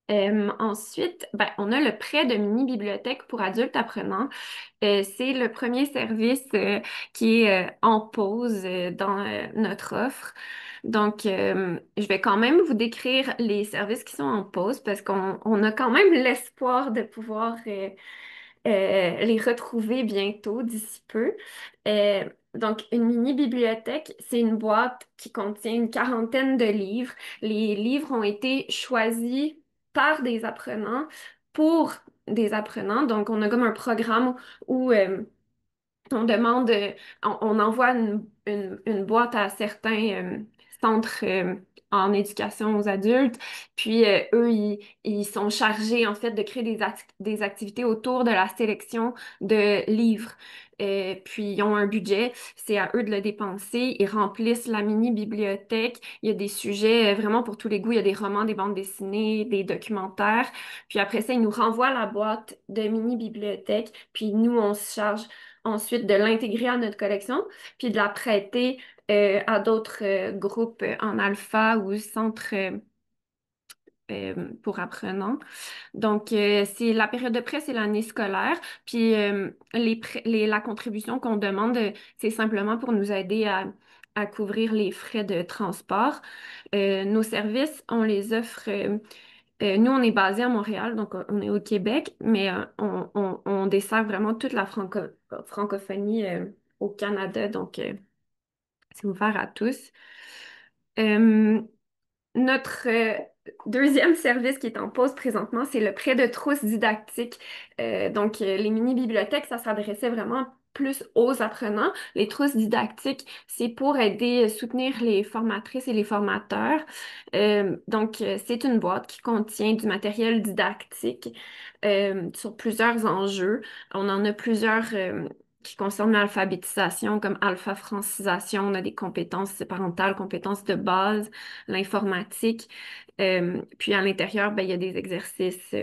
Ensuite, ben, on a le prêt de mini-bibliothèque pour adultes apprenants. C'est le premier service qui est en pause dans notre offre. Donc, je vais quand même vous décrire les services qui sont en pause parce qu'on a quand même l'espoir de pouvoir les retrouver bientôt, d'ici peu. Donc, une mini-bibliothèque, c'est une boîte qui contient une quarantaine de livres. Les livres ont été choisis par des apprenants pour des apprenants. Donc, on a comme un programme où on demande, on envoie une boîte à certains centres en éducation aux adultes, puis eux, ils sont chargés en fait de créer des activités autour de la sélection de livres. Puis ils ont un budget, c'est à eux de le dépenser. Ils remplissent la mini-bibliothèque. Il y a des sujets vraiment pour tous les goûts. Il y a des romans, des bandes dessinées, des documentaires. Puis après ça, ils nous renvoient la boîte de mini-bibliothèque. Puis nous, on se charge ensuite de l'intégrer à notre collection, puis de la prêter à d'autres groupes en alpha ou centres pour apprenants. Donc, c'est la période de prêt, c'est l'année scolaire. Puis, la contribution qu'on demande, c'est simplement pour nous aider à couvrir les frais de transport. Nos services, on les offre. Nous, on est basé à Montréal, donc on est au Québec, mais on dessert vraiment toute la francophonie au Canada, donc c'est ouvert à tous. Euh, notre deuxième service qui est en pause présentement, c'est le prêt de trousses didactiques. Donc, les mini-bibliothèques, ça s'adressait vraiment plus aux apprenants. Les trousses didactiques, c'est pour aider, soutenir les formatrices et les formateurs. Donc, c'est une boîte qui contient du matériel didactique sur plusieurs enjeux. On en a plusieurs qui concernent l'alphabétisation, comme alpha-francisation. On a des compétences parentales, compétences de base, l'informatique. Puis à l'intérieur, ben, il y a des exercices,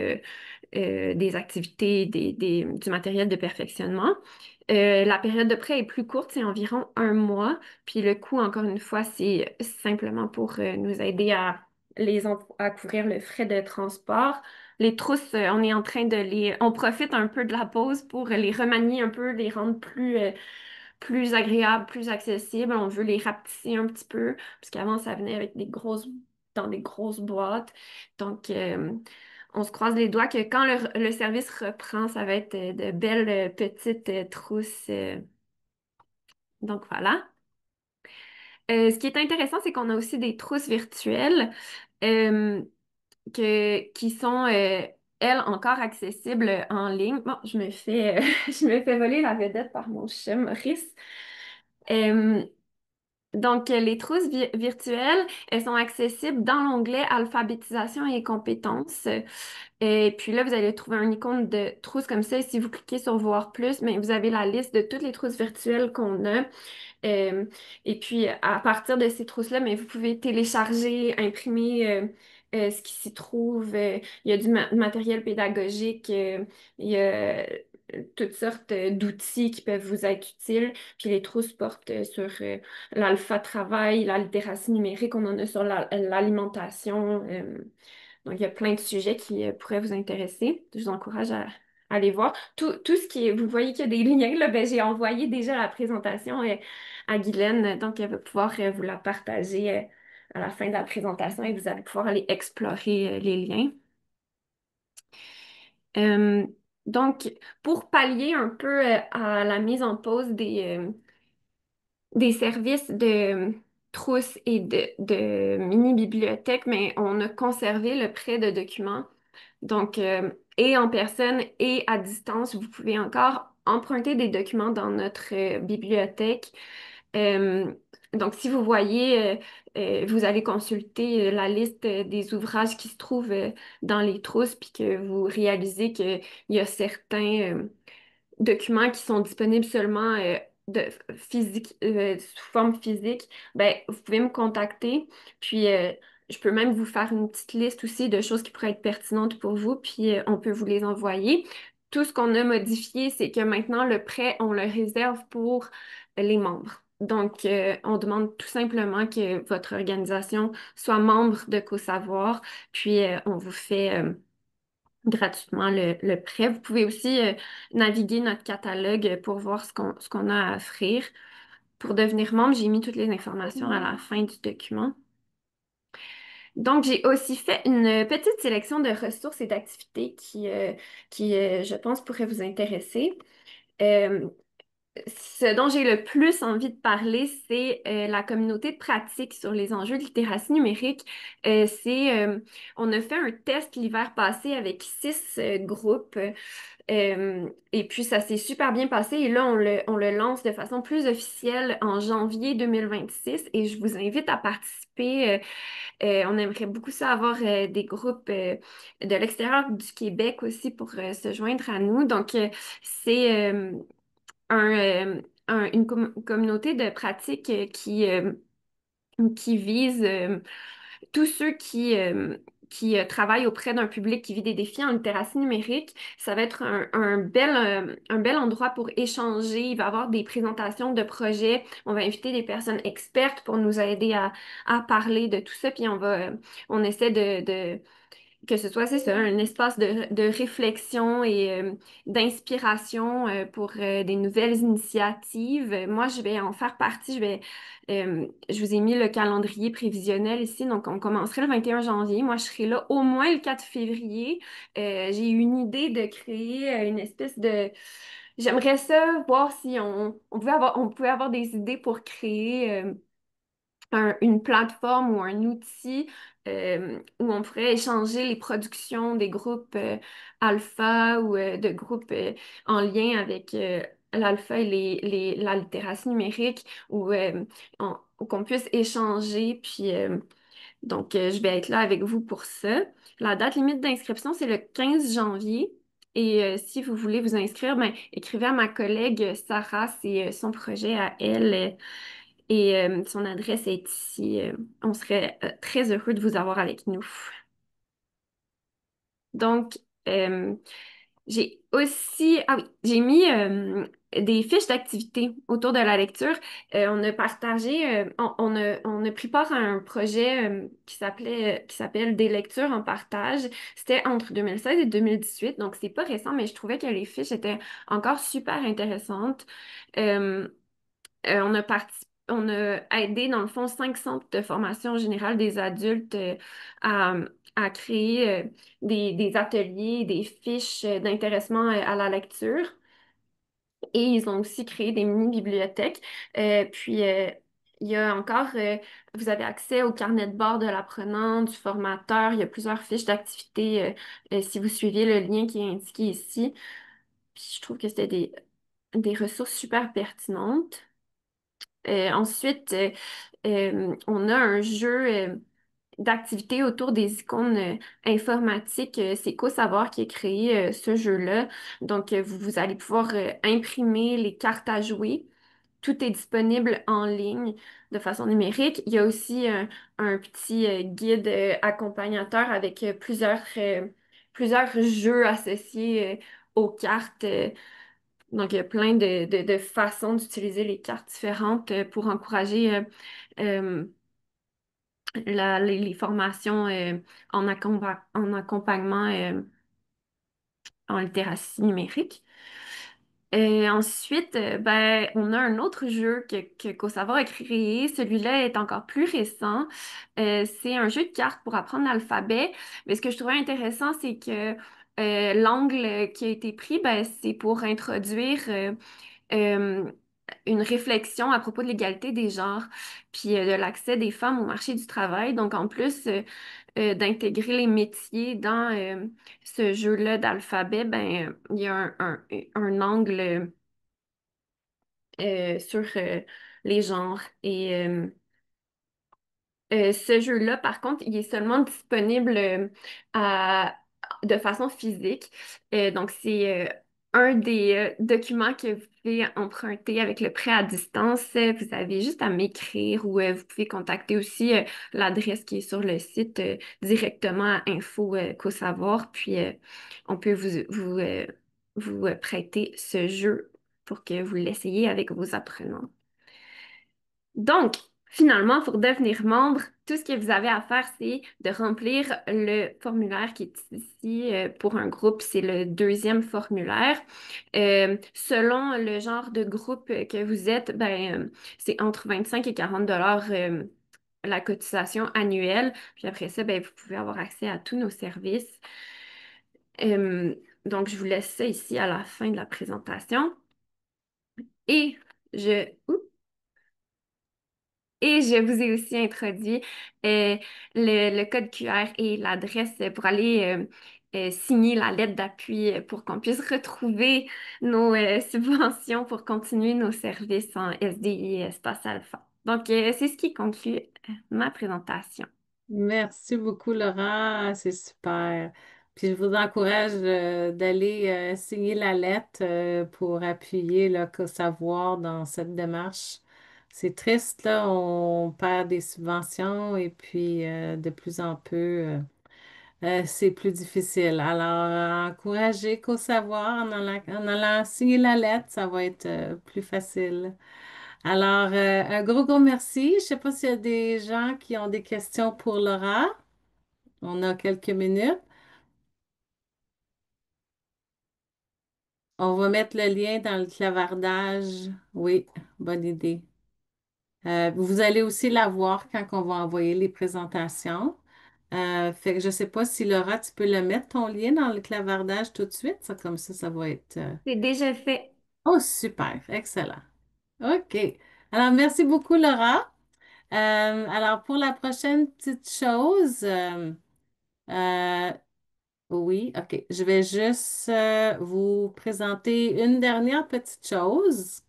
des activités, du matériel de perfectionnement. La période de prêt est plus courte, c'est environ un mois. Puis le coût, encore une fois, c'est simplement pour nous aider à couvrir le frais de transport. Les trousses, on est en train on profite un peu de la pause pour les remanier un peu, les rendre plus agréables, plus accessibles. On veut les rapetisser un petit peu, parce qu'avant, ça venait avec dans des grosses boîtes. Donc, on se croise les doigts que quand le service reprend, ça va être de belles petites trousses. Donc, voilà. Ce qui est intéressant, c'est qu'on a aussi des trousses virtuelles euh, qui sont, elles, encore accessibles en ligne. Bon, je me fais voler la vedette par mon chien Maurice. Euh, Donc, les trousses virtuelles, elles sont accessibles dans l'onglet Alphabétisation et compétences. Et puis là, vous allez trouver un icône de trousse comme ça. Et si vous cliquez sur Voir plus, mais vous avez la liste de toutes les trousses virtuelles qu'on a. Euh, et puis, à partir de ces trousses-là, mais vous pouvez télécharger, imprimer ce qui s'y trouve. Il y a du matériel pédagogique, il y a toutes sortes d'outils qui peuvent vous être utiles. Puis les trousses portent sur l'alpha travail, la littératie numérique, on en a sur l'alimentation. Donc, il y a plein de sujets qui pourraient vous intéresser. Je vous encourage à aller voir. Tout ce qui est, vous voyez qu'il y a des liens, là, ben, j'ai envoyé déjà la présentation à Guylaine, donc elle va pouvoir vous la partager à la fin de la présentation et vous allez pouvoir aller explorer les liens. Euh, donc, pour pallier un peu à la mise en pause des services de trousses et de mini-bibliothèques, mais on a conservé le prêt de documents. Donc, et en personne et à distance, vous pouvez encore emprunter des documents dans notre bibliothèque. Euh, donc, si vous voyez, vous allez consulter la liste des ouvrages qui se trouvent dans les trousses, puis que vous réalisez qu'il y a certains documents qui sont disponibles seulement sous forme physique, ben, vous pouvez me contacter. Puis, je peux même vous faire une petite liste aussi de choses qui pourraient être pertinentes pour vous, puis on peut vous les envoyer. Tout ce qu'on a modifié, c'est que maintenant, le prêt, on le réserve pour les membres. Donc, on demande tout simplement que votre organisation soit membre de CoSavoir, puis on vous fait gratuitement le prêt. Vous pouvez aussi naviguer notre catalogue pour voir ce qu'on a à offrir. Pour devenir membre, j'ai mis toutes les informations à la fin du document. Donc, j'ai aussi fait une petite sélection de ressources et d'activités qui, je pense, pourraient vous intéresser. Euh, Ce dont j'ai le plus envie de parler, c'est la communauté de pratique sur les enjeux de littératie numérique. On a fait un test l'hiver passé avec 6 groupes. Et puis, ça s'est super bien passé. Et là, on le lance de façon plus officielle en janvier 2026. Et je vous invite à participer. On aimerait beaucoup ça avoir des groupes de l'extérieur du Québec aussi pour se joindre à nous. Donc, c'est une communauté de pratique qui vise tous ceux qui travaillent auprès d'un public qui vit des défis en littératie numérique. Ça va être un bel endroit pour échanger. Il va y avoir des présentations de projets. On va inviter des personnes expertes pour nous aider à parler de tout ça. Puis on essaie que ce soit, c'est ça, un espace de réflexion et d'inspiration pour des nouvelles initiatives. Moi, je vais en faire partie. Je vous ai mis le calendrier prévisionnel ici. Donc, on commencerait le 21 janvier. Moi, je serai là au moins le 4 février. J'ai eu une idée de créer une espèce de... J'aimerais ça voir si on pouvait avoir des idées pour créer une plateforme ou un outil où on pourrait échanger les productions des groupes alpha ou de groupes en lien avec l'alpha et la littératie numérique où qu'on puisse échanger. Puis, je vais être là avec vous pour ça. La date limite d'inscription, c'est le 15 janvier. Et si vous voulez vous inscrire, ben, écrivez à ma collègue Sarah, c'est son projet à elle. Et son adresse est ici. On serait très heureux de vous avoir avec nous. Donc, euh, ah oui, j'ai mis des fiches d'activité autour de la lecture. On a partagé, on a pris part à un projet qui s'appelle Des lectures en partage. C'était entre 2016 et 2018, donc c'est pas récent, mais je trouvais que les fiches étaient encore super intéressantes. Euh, on a aidé, dans le fond, 5 centres de formation générale des adultes à, à créer des ateliers, des fiches d'intéressement à la lecture. Et ils ont aussi créé des mini-bibliothèques. Il y a encore, vous avez accès au carnet de bord de l'apprenant, du formateur. Il y a plusieurs fiches d'activité si vous suivez le lien qui est indiqué ici. Puis je trouve que c'était des ressources super pertinentes. Ensuite, on a un jeu d'activité autour des icônes informatiques. C'est CoSavoir qui a créé ce jeu-là. Donc, vous allez pouvoir imprimer les cartes à jouer. Tout est disponible en ligne de façon numérique. Il y a aussi un petit guide accompagnateur avec plusieurs jeux associés aux cartes. Donc, il y a plein de façons d'utiliser les cartes différentes pour encourager euh, les formations en accompagnement en littératie numérique. Ensuite, ben, on a un autre jeu que CoSavoir a créé. Celui-là est encore plus récent. C'est un jeu de cartes pour apprendre l'alphabet. Mais ce que je trouvais intéressant, c'est que l'angle qui a été pris, ben, c'est pour introduire euh, une réflexion à propos de l'égalité des genres, puis de l'accès des femmes au marché du travail. Donc, en plus d'intégrer les métiers dans ce jeu-là d'alphabet, ben, il y a un angle sur les genres. Et ce jeu-là, par contre, il est seulement disponible à- de façon physique. Donc, c'est un des documents que vous pouvez emprunter avec le prêt à distance. Vous avez juste à m'écrire ou vous pouvez contacter aussi l'adresse qui est sur le site directement à info qu'au savoir. Puis, on peut vous prêter ce jeu pour que vous l'essayiez avec vos apprenants. Donc, finalement, pour devenir membre, tout ce que vous avez à faire, c'est de remplir le formulaire qui est ici pour un groupe. C'est le deuxième formulaire. Selon le genre de groupe que vous êtes, ben, c'est entre 25 et 40 dollars la cotisation annuelle. Puis après ça, ben, vous pouvez avoir accès à tous nos services. Euh, donc, je vous laisse ça ici à la fin de la présentation. Et je... Et je vous ai aussi introduit euh, le code QR et l'adresse pour aller signer la lettre d'appui pour qu'on puisse retrouver nos subventions pour continuer nos services en SDI et Espace Alpha. Donc, c'est ce qui conclut ma présentation.
Merci beaucoup, Laura. C'est super. Puis je vous encourage d'aller signer la lettre pour appuyer le savoir dans cette démarche. C'est triste, là, on perd des subventions et puis de plus en plus, c'est plus difficile. Alors, encouragez qu'au savoir en allant signer la lettre, ça va être plus facile. Alors, un gros, gros merci. Je ne sais pas s'il y a des gens qui ont des questions pour Laura. On a quelques minutes. On va mettre le lien dans le clavardage. Oui, bonne idée. Vous allez aussi la voir quand on va envoyer les présentations. Fait que je ne sais pas si Laura, tu peux le mettre ton lien dans le clavardage tout de suite. Ça, comme ça va être.
C'est déjà fait.
Oh, super, excellent. OK. Alors, merci beaucoup, Laura. Alors, pour la prochaine petite chose, euh, oui, OK. Je vais juste vous présenter une dernière petite chose.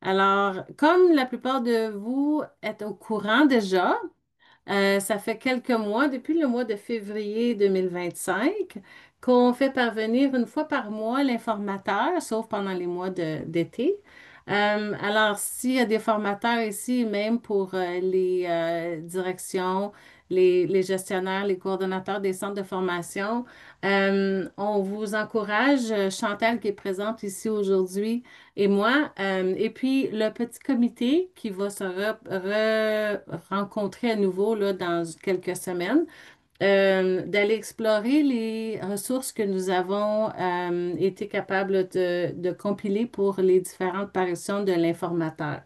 Alors, comme la plupart de vous êtes au courant déjà, ça fait quelques mois, depuis le mois de février 2025, qu'on fait parvenir une fois par mois l'informateur, sauf pendant les mois d'été. Alors, s'il y a des formateurs ici, même pour les directions, les gestionnaires, les coordonnateurs des centres de formation, on vous encourage, Chantal qui est présente ici aujourd'hui, et moi, et puis le petit comité qui va se rencontrer à nouveau là, dans quelques semaines, d'aller explorer les ressources que nous avons été capables de compiler pour les différentes parutions de l'informateur.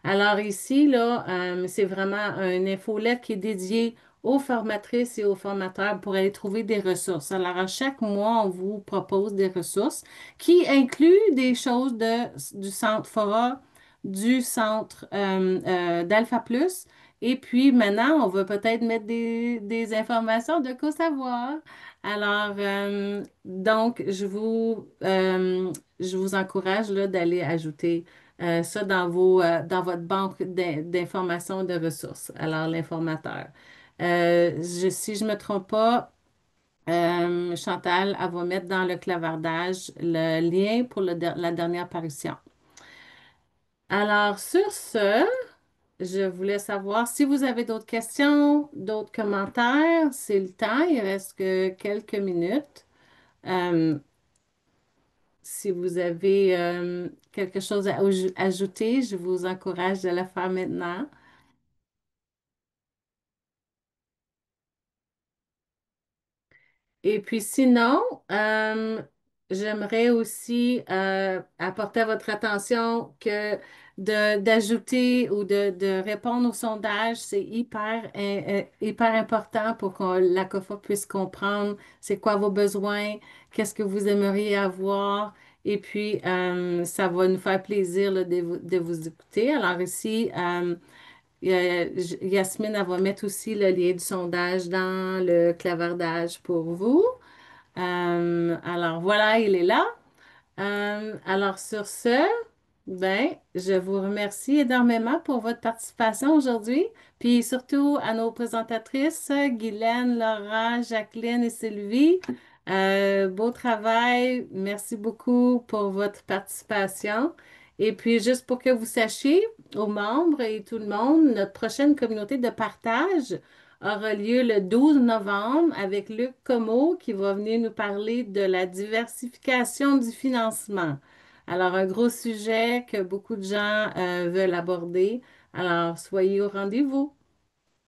Alors ici, là, c'est vraiment une infolette qui est dédiée aux formatrices et aux formateurs pour aller trouver des ressources. Alors, à chaque mois, on vous propose des ressources qui incluent des choses du centre Fora, du centre d'Alpha Plus, et puis maintenant, on va peut-être mettre des informations de quoi savoir. Alors, donc, je vous encourage là, d'aller ajouter ça dans votre banque d'informations et de ressources. Alors, l'informateur. Si je ne me trompe pas, Chantal, elle va mettre dans le clavardage le lien pour la dernière parution. Alors, sur ce, je voulais savoir si vous avez d'autres questions, d'autres commentaires. C'est le temps, il reste que quelques minutes. Euh, si vous avez quelque chose à ajouter, je vous encourage de le faire maintenant. Et puis sinon, j'aimerais aussi apporter à votre attention que d'ajouter ou de répondre au sondage, c'est hyper important pour que la COFA puisse comprendre c'est quoi vos besoins, qu'est-ce que vous aimeriez avoir. Et puis, ça va nous faire plaisir là, de vous écouter. Alors ici, Yasmine, elle va mettre aussi le lien du sondage dans le clavardage pour vous. Alors voilà, il est là. Alors sur ce, ben, je vous remercie énormément pour votre participation aujourd'hui, puis surtout à nos présentatrices, Guylaine, Laura, Jacqueline et Sylvie. Beau travail. Merci beaucoup pour votre participation. Et puis, juste pour que vous sachiez, aux membres et tout le monde, notre prochaine communauté de partage aura lieu le 12 novembre avec Luc Comeau qui va venir nous parler de la diversification du financement. Alors, un gros sujet que beaucoup de gens veulent aborder. Alors, soyez au rendez-vous.